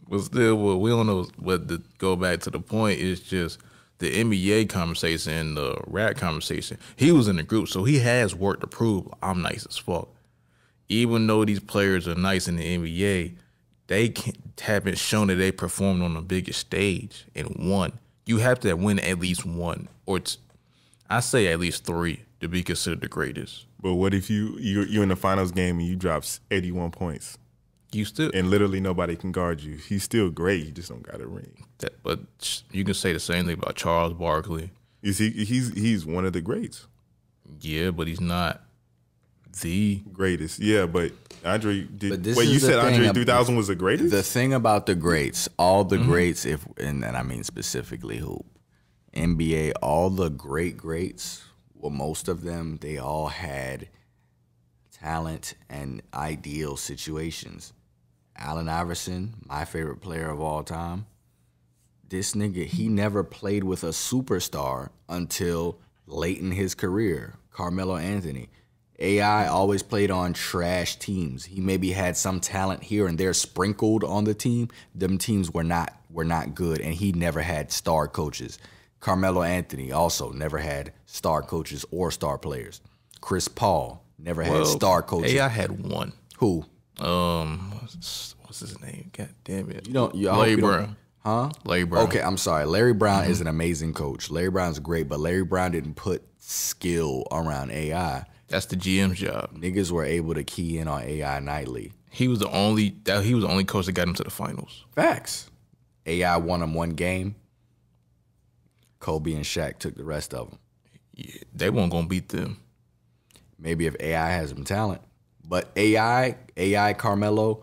But still, we don't know what to go back to the point. It's just the NBA conversation and the rap conversation. He was in the group, so he has work to prove. I'm nice as fuck. Even though these players are nice in the NBA, they haven't shown that they performed on the biggest stage and won. You have to win at least one, or I say at least three to be considered the greatest. But what if you're in the finals game and you drop 81 points? You still and literally nobody can guard you. He's still great. You just don't got a ring. But you can say the same thing about Charles Barkley. You see, he's one of the greats. Yeah, but he's not the greatest. Yeah, but Andre did. Wait, you said Andre 3000 was the greatest? The thing about the greats, all the greats, and I mean specifically hoop, NBA, all the greats, well, most of them, they all had talent and ideal situations. Allen Iverson, my favorite player of all time. This nigga, he never played with a superstar until late in his career. Carmelo Anthony. AI always played on trash teams. He maybe had some talent here and there sprinkled on the team. Them teams were not good, and he never had star coaches. Carmelo Anthony also never had star coaches or star players. Chris Paul never had star coaches. AI had one. Who? What's his name? God damn it. Larry Brown. Huh? Larry Brown. Okay, I'm sorry. Larry Brown is an amazing coach. Larry Brown's great, but Larry Brown didn't put skill around AI. That's the GM's job. Niggas were able to key in on AI nightly. He was the only coach that got him to the finals. Facts. AI won him one game. Kobe and Shaq took the rest of them. Yeah, they weren't gonna beat them. Maybe if AI has some talent. But AI, Carmelo,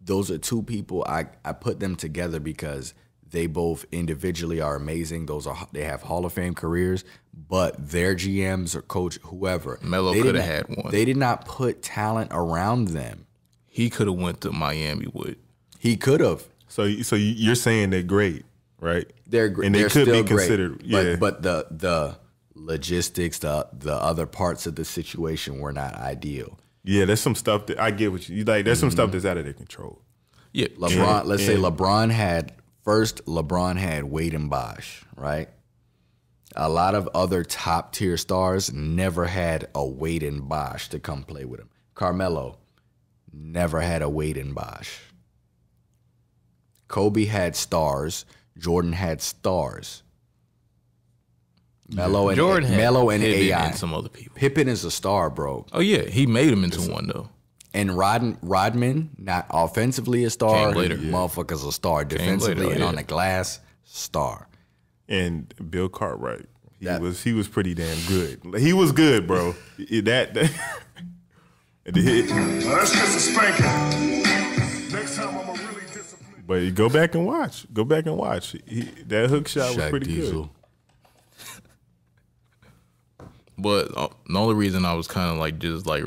those are two people I put them together because they both individually are amazing. They have Hall of Fame careers, but their GMs or coach, whoever, Melo could have had one. They did not put talent around them. He could have went to Miami with. He could have. So you're saying they're great, right? They're great, and they could be considered. Great, yeah, but the logistics, the other parts of the situation were not ideal. Yeah, there's some stuff that I get what you like. There's some stuff that's out of their control. Yeah, LeBron. Let's say LeBron had Wade and Bosh, right? A lot of other top tier stars never had a Wade and Bosh to come play with him. Carmelo never had a Wade and Bosh. Kobe had stars. Jordan had stars. Melo and AI. And some other people. Pippen is a star, bro. Oh yeah, he made him into one though. And Rodman, not offensively a star, Came later. motherfucker's a star. Defensively and on the glass, star. And Bill Cartwright, he was pretty damn good. He was good, bro. Let's get some spanking. Next time I'm really disciplined. But go back and watch. That hook shot was pretty good. But the only reason I was kind of like just like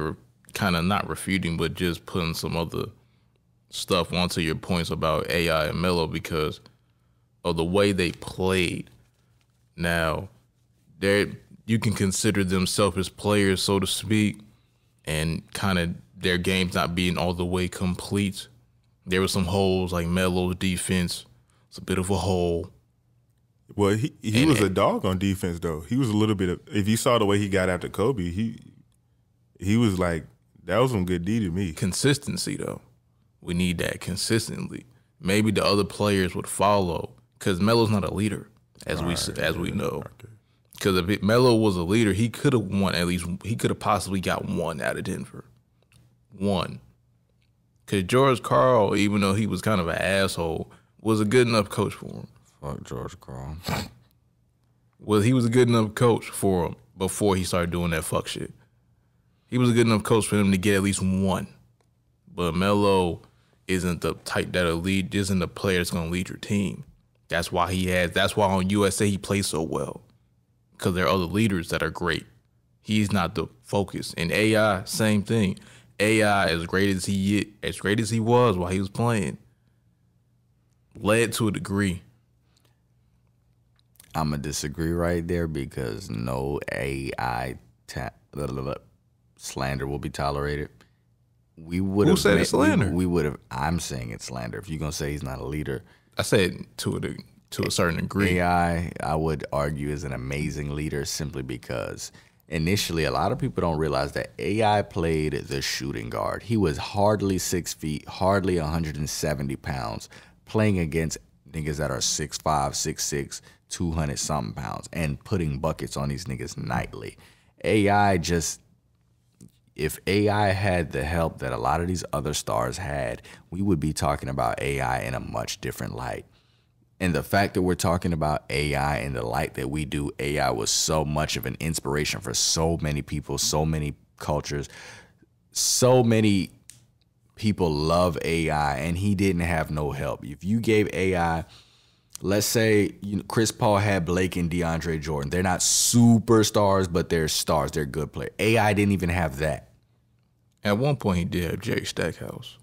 kind of not refuting, but just putting some other stuff onto your points about AI and Melo because of the way they played. Now, you can consider them selfish players, so to speak, and kind of their games not being all the way complete. There were some holes, like Melo's defense. It's a bit of a hole. Well, he was a dog on defense, though. He was a little bit of, if you saw the way he got after Kobe, he was like That was some good D to me. Consistency, though. We need that consistently. Maybe the other players would follow, because Melo's not a leader, as we know. Because if Melo was a leader, he could have won at least. He could have possibly got one out of Denver. One. Because George Karl, even though he was kind of an asshole, was a good enough coach for him. Fuck George Karl. Well, he was a good enough coach for him before he started doing that fuck shit. He was a good enough coach for him to get at least one. But Melo isn't the type that'll lead, isn't the player that's gonna lead your team. That's why on USA he plays so well. Because there are other leaders that are great. He's not the focus. And AI, same thing. AI, as great as he was while he was playing, led to a degree. I'm going to disagree right there because no AI slander will be tolerated. Who said it's slander? We would have. I'm saying it's slander. If you're going to say he's not a leader. I said to a certain degree. AI, I would argue, is an amazing leader simply because initially a lot of people don't realize that AI played the shooting guard. He was hardly 6 feet, hardly 170 pounds, playing against niggas that are 6'5", 6'6", 200-something pounds, and putting buckets on these niggas nightly. If AI had the help that a lot of these other stars had, we would be talking about AI in a much different light. And the fact that we're talking about AI in the light that we do, AI was so much of an inspiration for so many people, so many cultures. So many people love AI, and he didn't have no help. If you gave AI, let's say Chris Paul had Blake and DeAndre Jordan. They're not superstars, but they're stars. They're good players. AI didn't even have that. At one point, he did have Jake Stackhouse.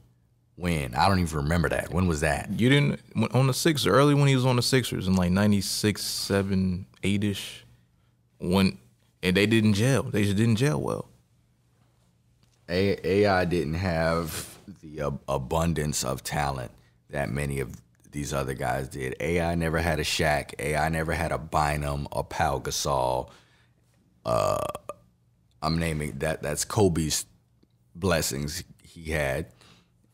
When? I don't even remember that. When was that? You didn't on the Sixers, early when he was on the Sixers in like 96, 7, 8-ish. And they didn't gel. They just didn't gel well. AI didn't have the abundance of talent that many of these other guys did. AI never had a Shaq. AI never had a Bynum or Pau Gasol. I'm naming that's Kobe's blessings he had.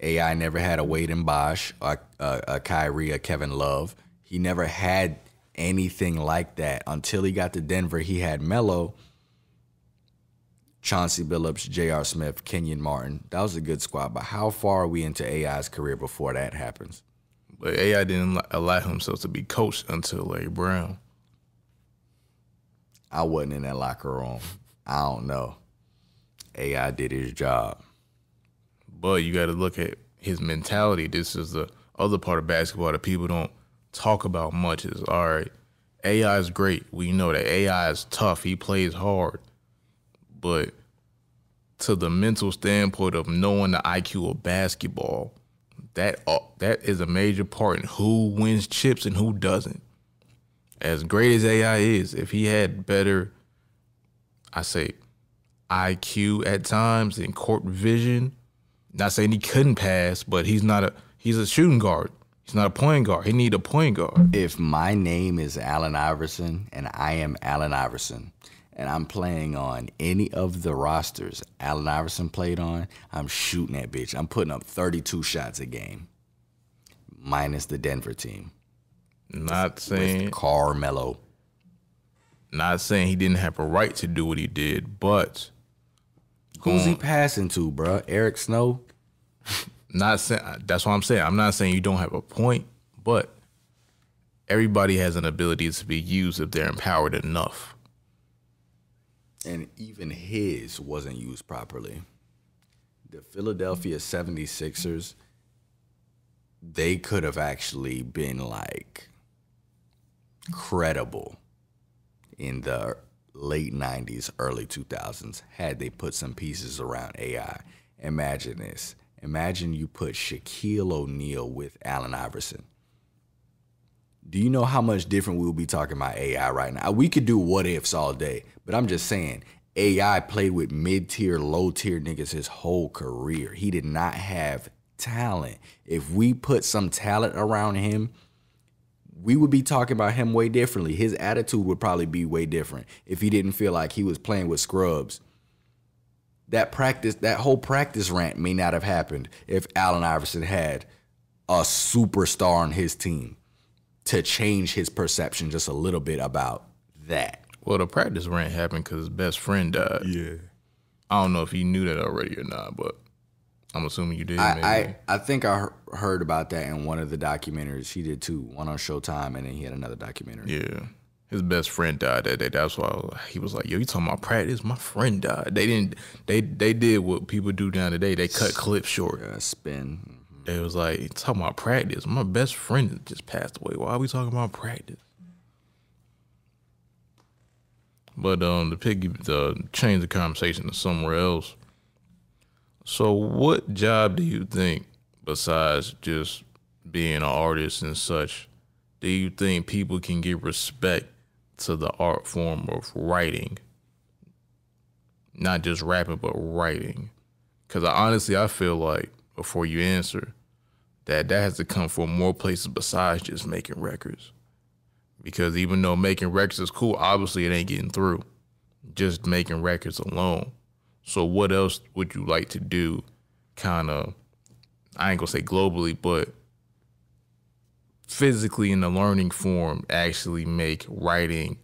AI never had a Wade and Bosh, a Kyrie, a Kevin Love. He never had anything like that until he got to Denver. He had Melo, Chauncey Billups, J.R. Smith, Kenyon Martin. That was a good squad. But how far are we into AI's career before that happens? But AI didn't allow himself to be coached until Larry Brown. I wasn't in that locker room. I don't know. AI did his job. But you got to look at his mentality. This is the other part of basketball that people don't talk about much is, all right, AI is great. We know that AI is tough. He plays hard. But to the mental standpoint of knowing the IQ of basketball, that is a major part in who wins chips and who doesn't. As great as AI is, if he had better, I say, IQ at times and court vision, not saying he couldn't pass, but he's a shooting guard. He's not a point guard. He need a point guard. If my name is Allen Iverson and I am Allen Iverson and I'm playing on any of the rosters Allen Iverson played on, I'm shooting that bitch. I'm putting up 32 shots a game, minus the Denver team. Not saying with Carmelo. Not saying he didn't have a right to do what he did, but who's he passing to, bro? Eric Snow? Not saying that's what I'm saying. I'm not saying you don't have a point, but everybody has an ability to be used if they're empowered enough. And even his wasn't used properly. The Philadelphia 76ers, they could have actually been like credible in the late 90s, early 2000s, had they put some pieces around AI. Imagine this. Imagine you put Shaquille O'Neal with Allen Iverson. Do you know how much different we'll be talking about AI right now? We could do what ifs all day, but I'm just saying, AI played with mid-tier, low-tier niggas his whole career. He did not have talent. If we put some talent around him, we would be talking about him way differently. His attitude would probably be way different if he didn't feel like he was playing with scrubs. that whole practice rant may not have happened if Allen Iverson had a superstar on his team to change his perception just a little bit about that. Well, the practice rant happened because his best friend died. Yeah. I don't know if you knew that already or not, but I'm assuming you did. I think I heard about that in one of the documentaries. He did two, one on Showtime, and then he had another documentary. Yeah. His best friend died that day. That's why he was like, yo, you talking about practice? My friend died. They did what people do now today. They cut clips short. Yeah, spin. They was like, talking about practice. My best friend just passed away. Why are we talking about practice? But to change the conversation to somewhere else. So what job do you think, besides just being an artist and such, do you think people can give respect to the art form of writing? Not just rapping, but writing. Because I feel like, before you answer, that has to come from more places besides just making records. Because even though making records is cool, obviously it ain't getting through. Just making records alone. So what else would you like to do, kind of, I ain't gonna say globally, but physically in the learning form, actually make writing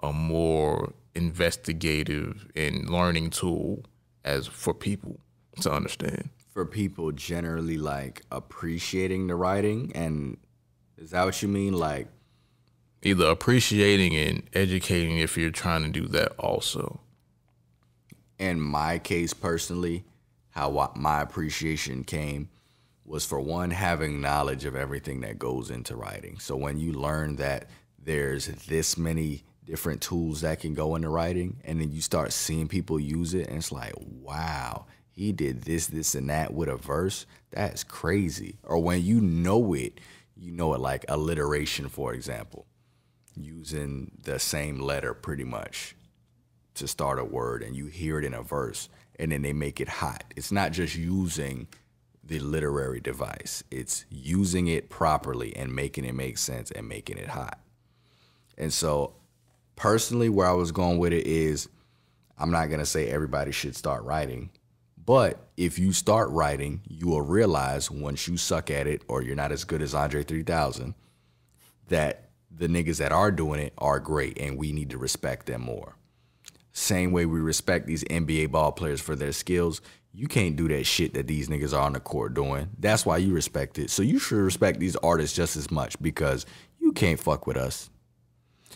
a more investigative and learning tool as for people to understand? For people generally like appreciating the writing, and is that what you mean? Like either appreciating and educating if you're trying to do that also. In my case personally, how my appreciation came was, for one, having knowledge of everything that goes into writing. So when you learn that there's this many different tools that can go into writing, and then you start seeing people use it, and it's like, wow, he did this, and that with a verse. That's crazy. Or when you know it like alliteration, for example, using the same letter pretty much to start a word, and you hear it in a verse, and then they make it hot. It's not just using the literary device. It's using it properly and making it make sense and making it hot. And so personally, where I was going with it is, I'm not going to say everybody should start writing, but if you start writing, you will realize once you suck at it or you're not as good as Andre 3000, that the niggas that are doing it are great, and we need to respect them more. Same way we respect these NBA ball players for their skills. You can't do that shit that these niggas are on the court doing. That's why you respect it. So you should respect these artists just as much, because you can't fuck with us.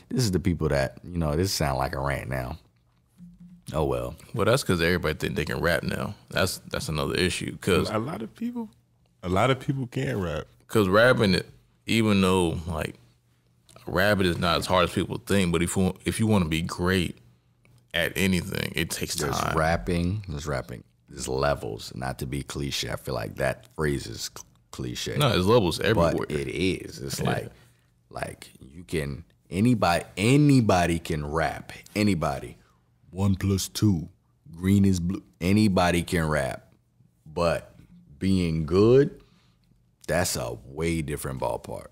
This is the people that, this sound like a rant now. Oh, well. Well, that's because everybody think they can rap now. That's another issue. Cause a lot of people can't rap. Because rapping, even though, like, rapping is not as hard as people think, but if you want to be great at anything, it takes time. There's rapping. There's levels. Not to be cliche. I feel like that phrase is cliche. No, there's levels everywhere. But it is. It's like you can, anybody can rap. Anybody. 1 + 2, green is blue. Anybody can rap. But being good, that's a way different ballpark.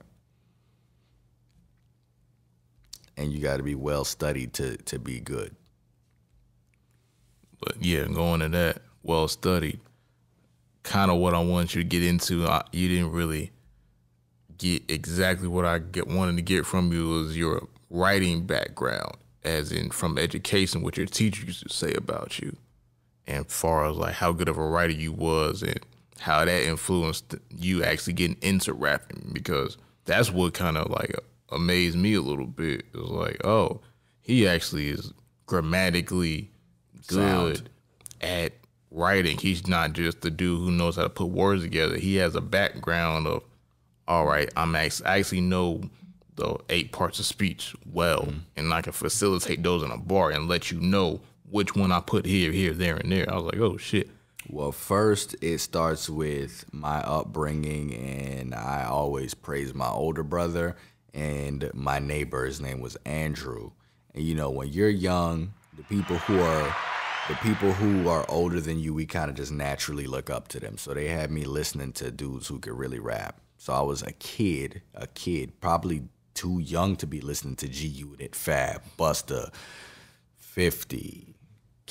And you got to be well studied to be good. But yeah, going to that, well studied, kind of what I wanted you to get into. You didn't really get exactly what I wanted to get from you, was your writing background, as in from education, what your teacher used to say about you, and far as like how good of a writer you was, and how that influenced you actually getting into rapping, because that's what kind of like amazed me a little bit. It was like, oh, he actually is grammatically good at writing. He's not just the dude who knows how to put words together. He has a background of, all right, I actually know the 8 parts of speech well, and I can facilitate those in a bar and let you know which one I put here, there, and there. I was like, oh, shit. Well, first, it starts with my upbringing, and I always praise my older brother and my neighbor. His name was Andrew. And, when you're young, the people who are older than you, we kind of just naturally look up to them. So they had me listening to dudes who could really rap. So I was a kid, probably too young to be listening to G Unit, Fab, Busta, 50,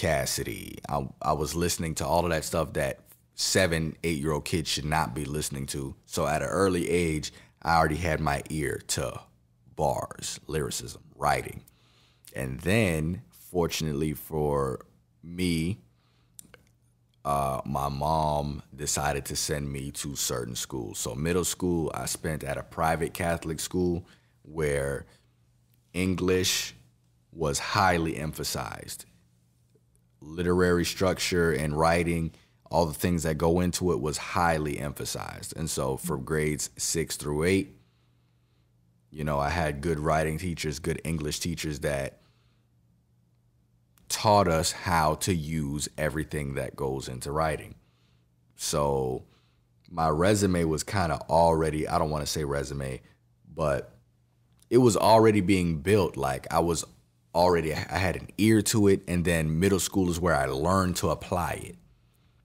Cassidy. I was listening to all of that stuff that 7, 8-year-old kids should not be listening to. So at an early age, I already had my ear to bars, lyricism, writing. And then, fortunately for me, my mom decided to send me to certain schools. So middle school, I spent at a private Catholic school where English was highly emphasized. Literary structure and writing, all the things that go into it was highly emphasized. And so from grades 6 through 8, you know, I had good writing teachers, good English teachers that taught us how to use everything that goes into writing. So my resume was kind of already, I don't want to say resume, but it was already being built. Like I had an ear to it. And then middle school is where I learned to apply it,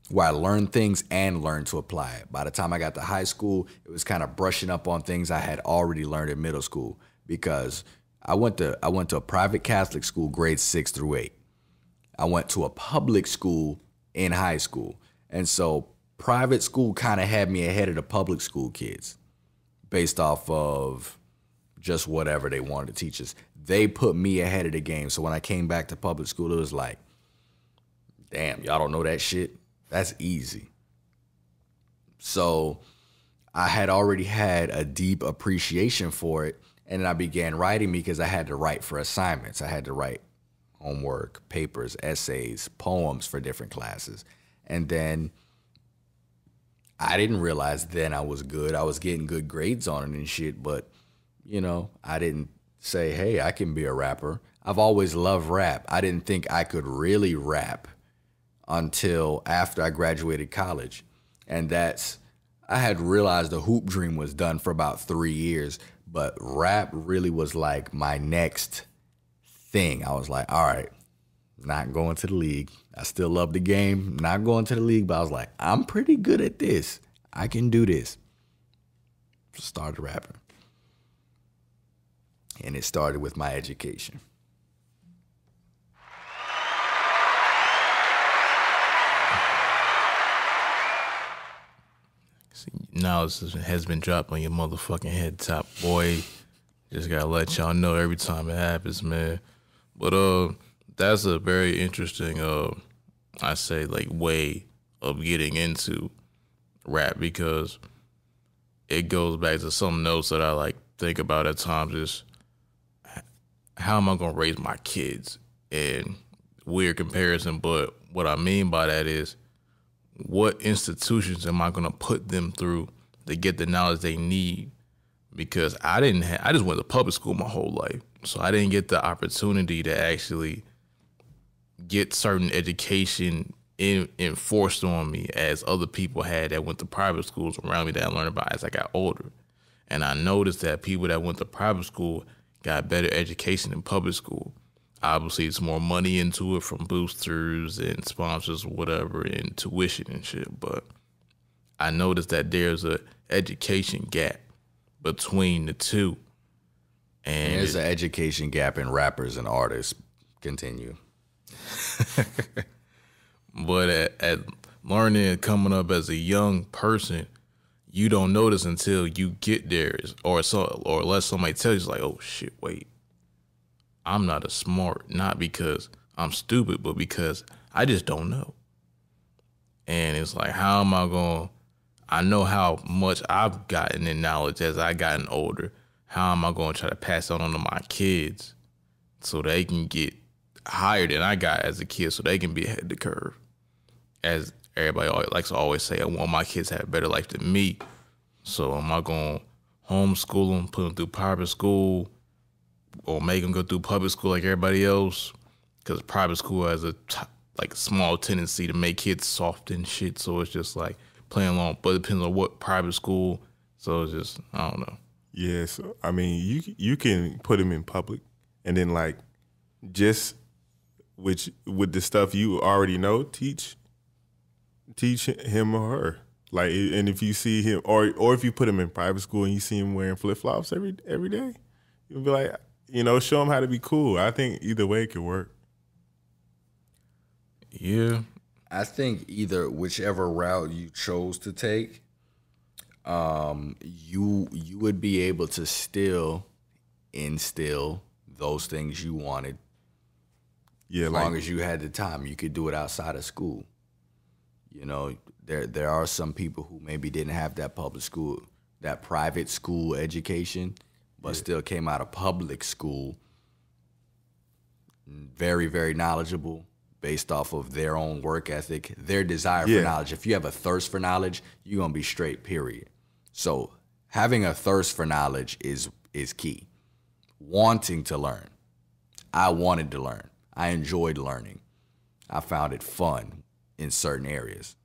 where I learned things and learned to apply it. By the time I got to high school, it was kind of brushing up on things I had already learned in middle school, because I went to a private Catholic school, grades 6 through 8. I went to a public school in high school. And so private school kind of had me ahead of the public school kids based off of just whatever they wanted to teach us. They put me ahead of the game. So when I came back to public school, it was like, damn, y'all don't know that shit? That's easy. So I had already had a deep appreciation for it. And then I began writing because I had to write for assignments. I had to write homework, papers, essays, poems for different classes. And then I didn't realize then I was good. I was getting good grades on it and shit, but, you know, I didn't say, hey, I can be a rapper. I've always loved rap. I didn't think I could really rap until after I graduated college. And I had realized the hoop dream was done for about 3 years, but rap really was like my next thing. I was like, all right, not going to the league. I still love the game, not going to the league, but I was like, I'm pretty good at this. I can do this. Started rapping. And it started with my education. See, now this has been dropped on your motherfucking head top, boy. Just gotta let y'all know every time it happens, man. But that's a very interesting, I say, like, way of getting into rap, because it goes back to something else that I like think about at times is how am I gonna raise my kids? And weird comparison, but what I mean by that is what institutions am I gonna put them through to get the knowledge they need? Because I just went to public school my whole life. So I didn't get the opportunity to actually get certain education enforced on me as other people had that went to private schools around me that I learned about as I got older. And I noticed that people that went to private school got better education in public school. Obviously, it's more money into it from boosters and sponsors or whatever and tuition and shit. But I noticed that there's a education gap between the two. And there's an education gap in rappers and artists. Continue. But at learning and coming up as a young person, you don't notice until you get there, or unless somebody tells you, like, oh shit, wait, I'm not as smart, not because I'm stupid, but because I just don't know. And it's like, how am I going? I know how much I've gotten in knowledge as I gotten older. How am I going to try to pass that on to my kids so they can get higher than I got as a kid, so they can be ahead of the curve? As everybody likes to always say, I want my kids to have a better life than me. So am I going to homeschool them, put them through private school, or make them go through public school like everybody else? Because private school has a small tendency to make kids soft and shit. So it's just like playing along, but it depends on what private school. So it's just, I don't know. Yeah, so I mean, you can put them in public, and then like just with the stuff you already know, teach him or her. Like, and if you see him, or if you put him in private school and you see him wearing flip flops every day, you'll be like, show him how to be cool. I think either way it could work. Yeah. I think either whichever route you chose to take, you would be able to still instill those things you wanted. Yeah, As long as you had the time, you could do it outside of school. You know, there are some people who maybe didn't have that private school education, but still came out of public school very, very knowledgeable based off of their own work ethic, their desire for knowledge. If you have a thirst for knowledge, you're going to be straight, period. So having a thirst for knowledge is key. Wanting to learn. I wanted to learn. I enjoyed learning. I found it fun in certain areas.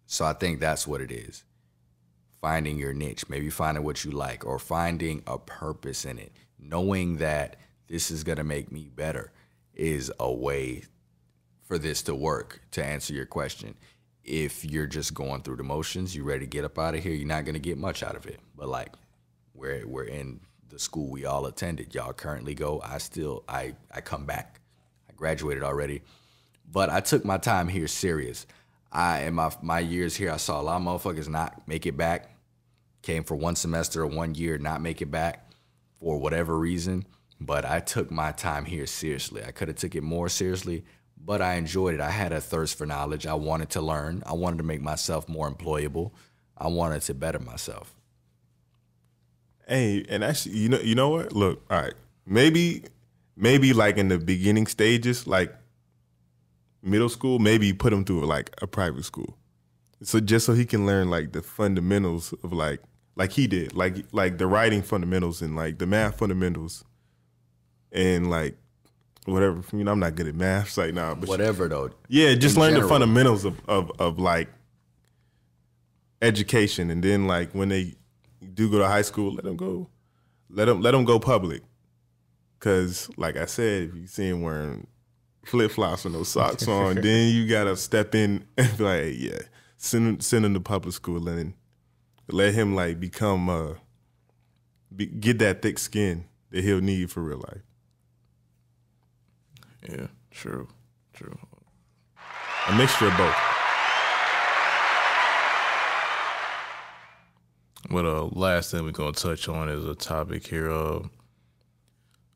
So I think that's what it is. Finding your niche, maybe finding what you like, or finding a purpose in it. Knowing that this is going to make me better is a way for this to work, to answer your question. If you're just going through the motions, you're ready to get up out of here, you're not going to get much out of it. But like, we're in the school we all attended. Y'all currently go. I come back. I graduated already. But I took my time here serious. In my years here, I saw a lot of motherfuckers not make it back. Came for 1 semester or 1 year, not make it back for whatever reason. But I took my time here seriously. I could have took it more seriously, but I enjoyed it. I had a thirst for knowledge. I wanted to learn. I wanted to make myself more employable. I wanted to better myself. Hey, and actually, you know what? Look, all right, maybe like in the beginning stages, like middle school, maybe put him through like a private school, so just so he can learn like the fundamentals of like he did, like the writing fundamentals and like the math fundamentals, and like whatever. You know, I'm not good at math right now, but whatever though. Yeah, just learn the fundamentals of like education, and then like when they do go to high school, let them go public. Cause like I said, if you see him wearing flip flops and no socks on, then you gotta step in and be like, hey, yeah, send him to public school and let him like become get that thick skin that he'll need for real life. Yeah, true. A mixture of both. But last thing we're gonna touch on is a topic here of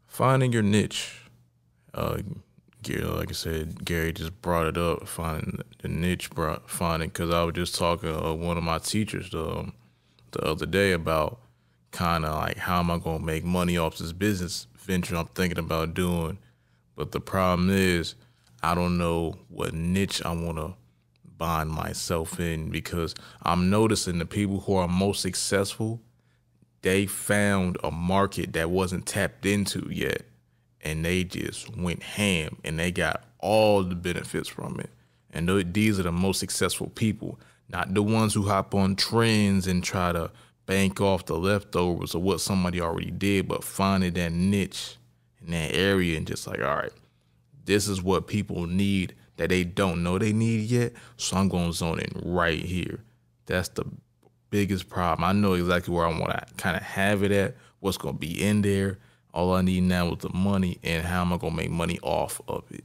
finding your niche. Gary, like I said, Gary just brought it up, finding the niche, because I was just talking to one of my teachers the other day about kind of like how am I gonna make money off this business venture I'm thinking about doing. But the problem is I don't know what niche I want to bind myself in, because I'm noticing the people who are most successful, they found a market that wasn't tapped into yet, and they just went ham and they got all the benefits from it. And these are the most successful people, not the ones who hop on trends and try to bank off the leftovers of what somebody already did, but finding that niche in that area and just like, all right, this is what people need that they don't know they need yet, so I'm going to zone in right here. That's the biggest problem. I know exactly where I want to kind of have it at, what's going to be in there. All I need now is the money and how am I going to make money off of it.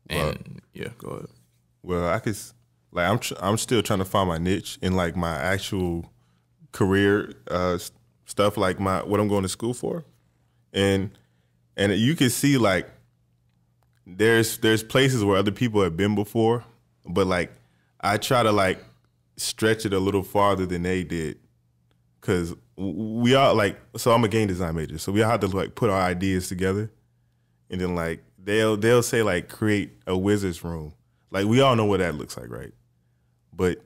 And yeah, go ahead. Well, I could, like, I'm still trying to find my niche in like my actual career stuff, like what I'm going to school for, and you can see like there's places where other people have been before, but like I try to like stretch it a little farther than they did, because we all like, so I'm a game design major, so we all have to like put our ideas together, and then like they'll say like create a wizard's room. Like we all know what that looks like, right? But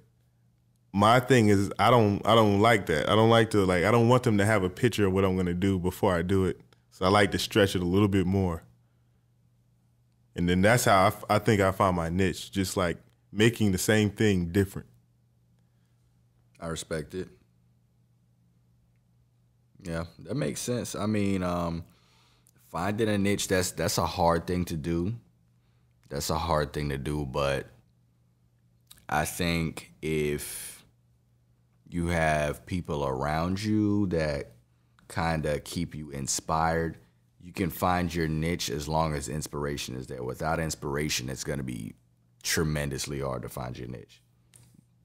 my thing is I don't like that. I don't like to I don't want them to have a picture of what I'm gonna do before I do it. So I like to stretch it a little bit more. And then that's how I think I found my niche, just like making the same thing different. I respect it. Yeah, that makes sense. I mean, finding a niche, that's a hard thing to do. That's a hard thing to do, but I think if you have people around you that kind of keep you inspired, you can find your niche as long as inspiration is there. Without inspiration, it's going to be tremendously hard to find your niche.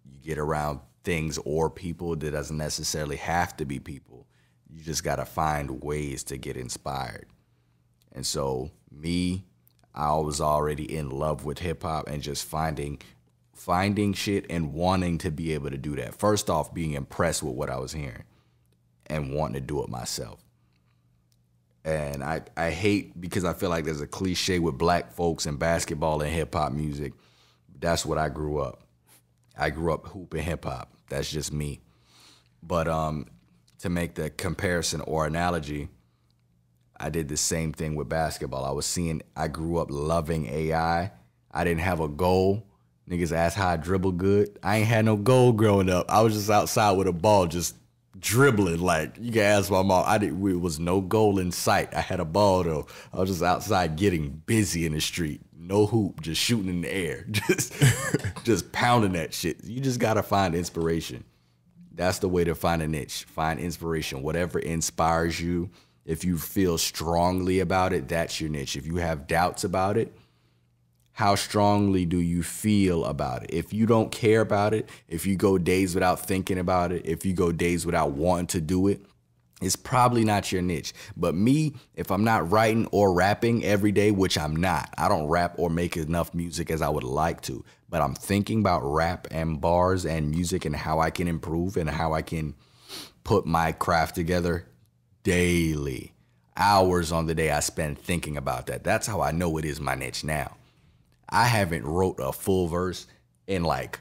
You get around things or people that doesn't necessarily have to be people. You just got to find ways to get inspired. And so me, I was already in love with hip hop and just finding shit and wanting to be able to do that. First off, being impressed with what I was hearing and wanting to do it myself. And I hate, because I feel like there's a cliche with black folks and basketball and hip hop music. That's what I grew up. I grew up hooping hip hop. That's just me. But to make the comparison or analogy, I did the same thing with basketball. I grew up loving AI. I didn't have a goal. Niggas asked how I dribble good. I ain't had no goal growing up. I was just outside with a ball, just dribbling. Like, you can ask my mom. It was no goal in sight. I had a ball though. I was just outside getting busy in the street. No hoop, just shooting in the air. Just pounding that shit. You just gotta find inspiration. That's the way to find a niche. Find inspiration. Whatever inspires you. If you feel strongly about it, that's your niche. If you have doubts about it, how strongly do you feel about it? If you don't care about it, if you go days without thinking about it, if you go days without wanting to do it, it's probably not your niche. But me, if I'm not writing or rapping every day, which I'm not, I don't rap or make enough music as I would like to, but I'm thinking about rap and bars and music and how I can improve and how I can put my craft together daily. Hours on the day I spend thinking about that. That's how I know it is my niche now. I haven't wrote a full verse in like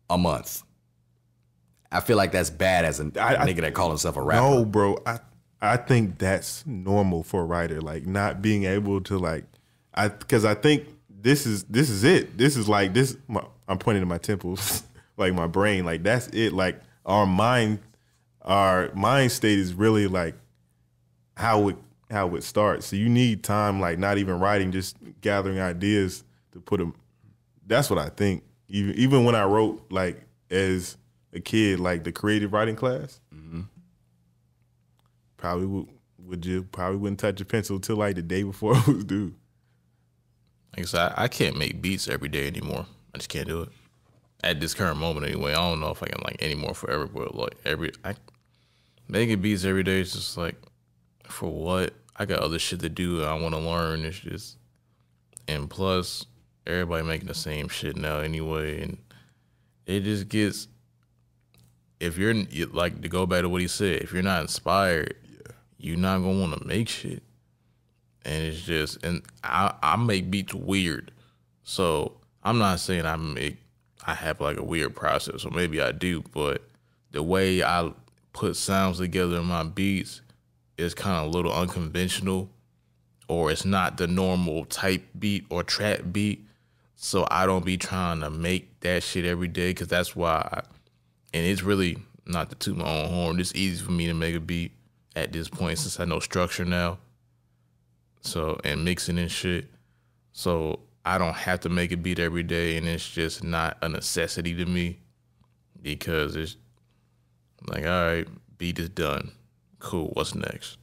a month. I feel like that's bad as a nigga that call himself a rapper. No, bro. I think that's normal for a writer. Like, not being able to, like, because I think this is it. This is like this. I'm pointing to my temples, like my brain. Like, that's it. Like, our mind state is really like how it starts. So you need time, like, not even writing, just gathering ideas to put them. That's what I think. Even when I wrote, like, as a kid, like the creative writing class, probably wouldn't touch a pencil till like the day before it was due. Like I said, I can't make beats every day anymore. I just can't do it at this current moment anyway. I don't know if I can like anymore forever, but like making beats every day is just like, for what? I got other shit to do. I want to learn. It's just, and plus everybody making the same shit now anyway, and it just gets. If you're like, to go back to what he said, if you're not inspired, you're not gonna want to make shit. And it's just, and I make beats weird, so I'm not saying I have like a weird process, or maybe I do, but the way I put sounds together in my beats is kind of a little unconventional, or it's not the normal type beat or trap beat. So I don't be trying to make that shit every day, because that's why. And it's really, not to toot my own horn, it's easy for me to make a beat at this point since I know structure now. So, and mixing and shit. So I don't have to make a beat every day, and it's just not a necessity to me, because it's like, all right, beat is done. Cool, what's next?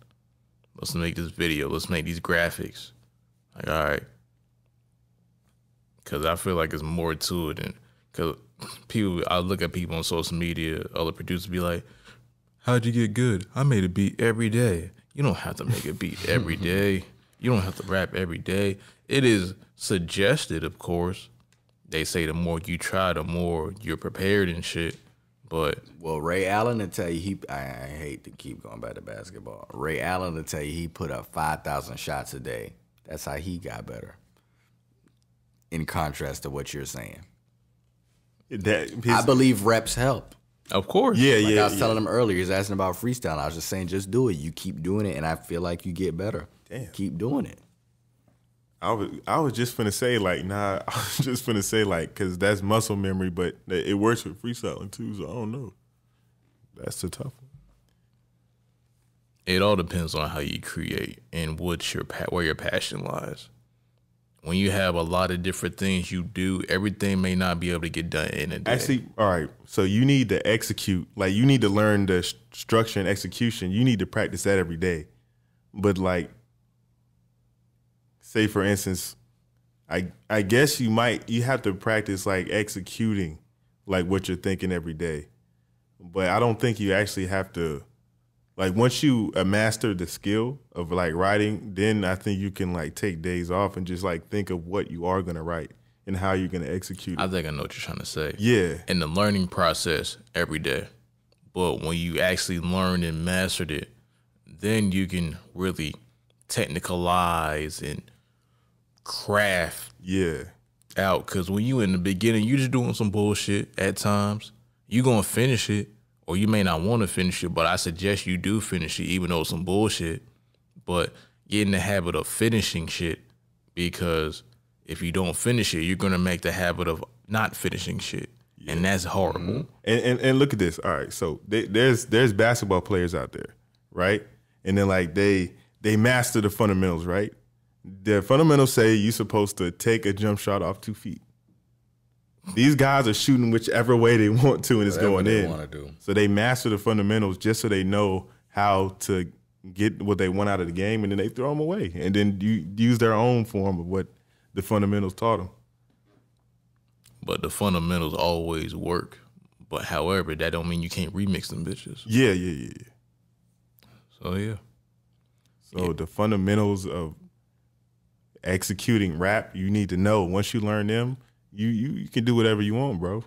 Let's make this video. Let's make these graphics. Like, all right. Because I feel like there's more to it. And because I look at people on social media, other producers be like, how'd you get good? I made a beat every day. You don't have to make a beat every day. You don't have to rap every day. It is suggested, of course. They say the more you try, the more you're prepared and shit. But well, Ray Allen will tell you, I hate to keep going back to basketball. Ray Allen will tell you he put up 5,000 shots a day. That's how he got better. In contrast to what you're saying. I believe reps help. Of course. Yeah, like I was telling him earlier, he was asking about freestyle. I was just saying, just do it. You keep doing it, and I feel like you get better. Damn. Keep doing it. I was just finna say, like, because that's muscle memory, but it works with freestyling too, so I don't know. That's the tough one. It all depends on how you create and where your passion lies. When you have a lot of different things you do, everything may not be able to get done in a day. Actually, all right, so you need to execute. Like, you need to learn the structure and execution. You need to practice that every day. But like, say for instance, I guess you have to practice like executing like what you're thinking every day. But I don't think you actually have to, like, once you master the skill of like writing, then I think you can like take days off and just like think of what you are gonna write and how you're gonna execute it. I think I know what you're trying to say. Yeah. In the learning process every day. But when you actually learned and mastered it, then you can really technicalize and craft out. Because when you in the beginning, you just doing some bullshit at times. You gonna finish it, or you may not want to finish it, but I suggest you do finish it, even though it's some bullshit. But get in the habit of finishing shit, because if you don't finish it, you're gonna make the habit of not finishing shit, and that's horrible. And look at this. All right, so there's basketball players out there, right? And then like they master the fundamentals, right? The fundamentals say you're supposed to take a jump shot off 2 feet. These guys are shooting whichever way they want to, and it's going in. So they master the fundamentals just so they know how to get what they want out of the game, and then they throw them away. And then you use their own form of what the fundamentals taught them. But the fundamentals always work. But however, that don't mean you can't remix them bitches. Yeah. So, yeah. So the fundamentals of executing rap, you need to know. Once you learn them, you can do whatever you want, bro.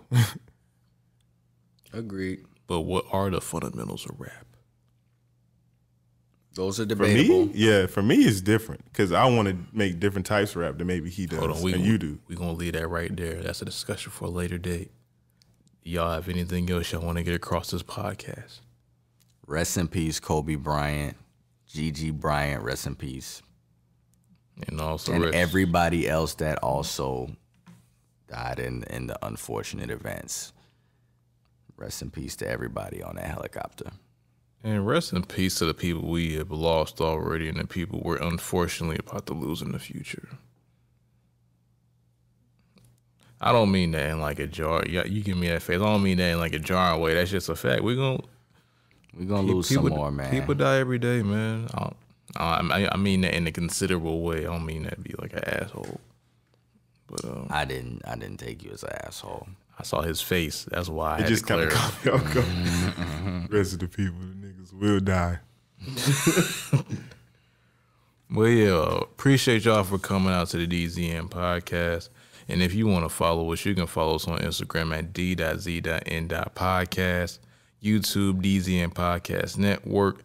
Agreed. But what are the fundamentals of rap? Those are debatable. For me, it's different because I want to make different types of rap than maybe he does and you do. We're going to leave that right there. That's a discussion for a later date. Y'all have anything else y'all want to get across this podcast? Rest in peace, Kobe Bryant. Gigi Bryant, rest in peace. And also everybody else that also died in the unfortunate events. Rest in peace to everybody on that helicopter. And rest in peace to the people we have lost already and the people we're unfortunately about to lose in the future. I don't mean that in like a jar. You give me that face. I don't mean that in like a jarring way. That's just a fact. We're gonna lose some more, man. People die every day, man. I mean that in a considerable way. I don't mean that to be like an asshole. But I didn't take you as an asshole. I saw his face. That's why I had just to clear it. Rest of the people, the niggas will die. Well, yeah, appreciate y'all for coming out to the DZN Podcast. And if you want to follow us, you can follow us on Instagram at d.z.n.podcast, YouTube DZN Podcast Network,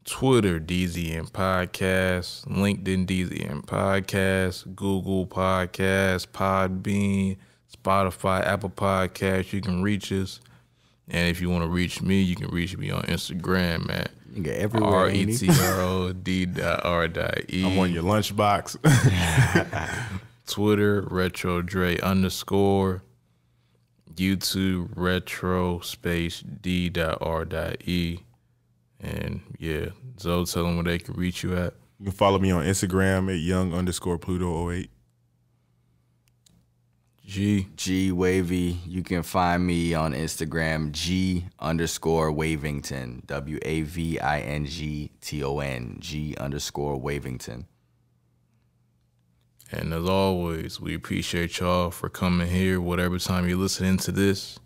Twitter DZN Podcast, LinkedIn DZN Podcast, Google Podcast, Podbean, Spotify, Apple Podcasts. You can reach us. And if you want to reach me, you can reach me on Instagram at RETROD.R.E. I'm on your lunchbox. Twitter, RetroDre_. YouTube, retro_D.R.E. And yeah, Zoe, tell them where they can reach you at. You can follow me on Instagram at young_Pluto08. G Wavy. You can find me on Instagram, G_Wavington. WAVINGTON. G_Wavington. And as always, we appreciate y'all for coming here, whatever time you're listening to this.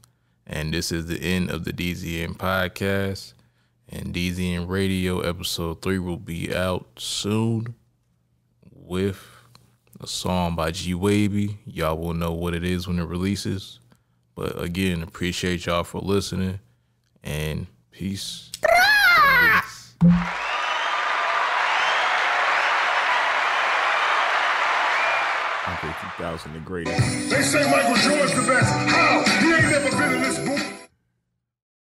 And this is the end of the DZN Podcast. And DZN Radio episode 3 will be out soon with a song by G Wavy. Y'all will know what it is when it releases. But again, appreciate y'all for listening. And peace. Andre 2000, the greatest. They say Michael Jordan's the best. How? He ain't never been in this booth.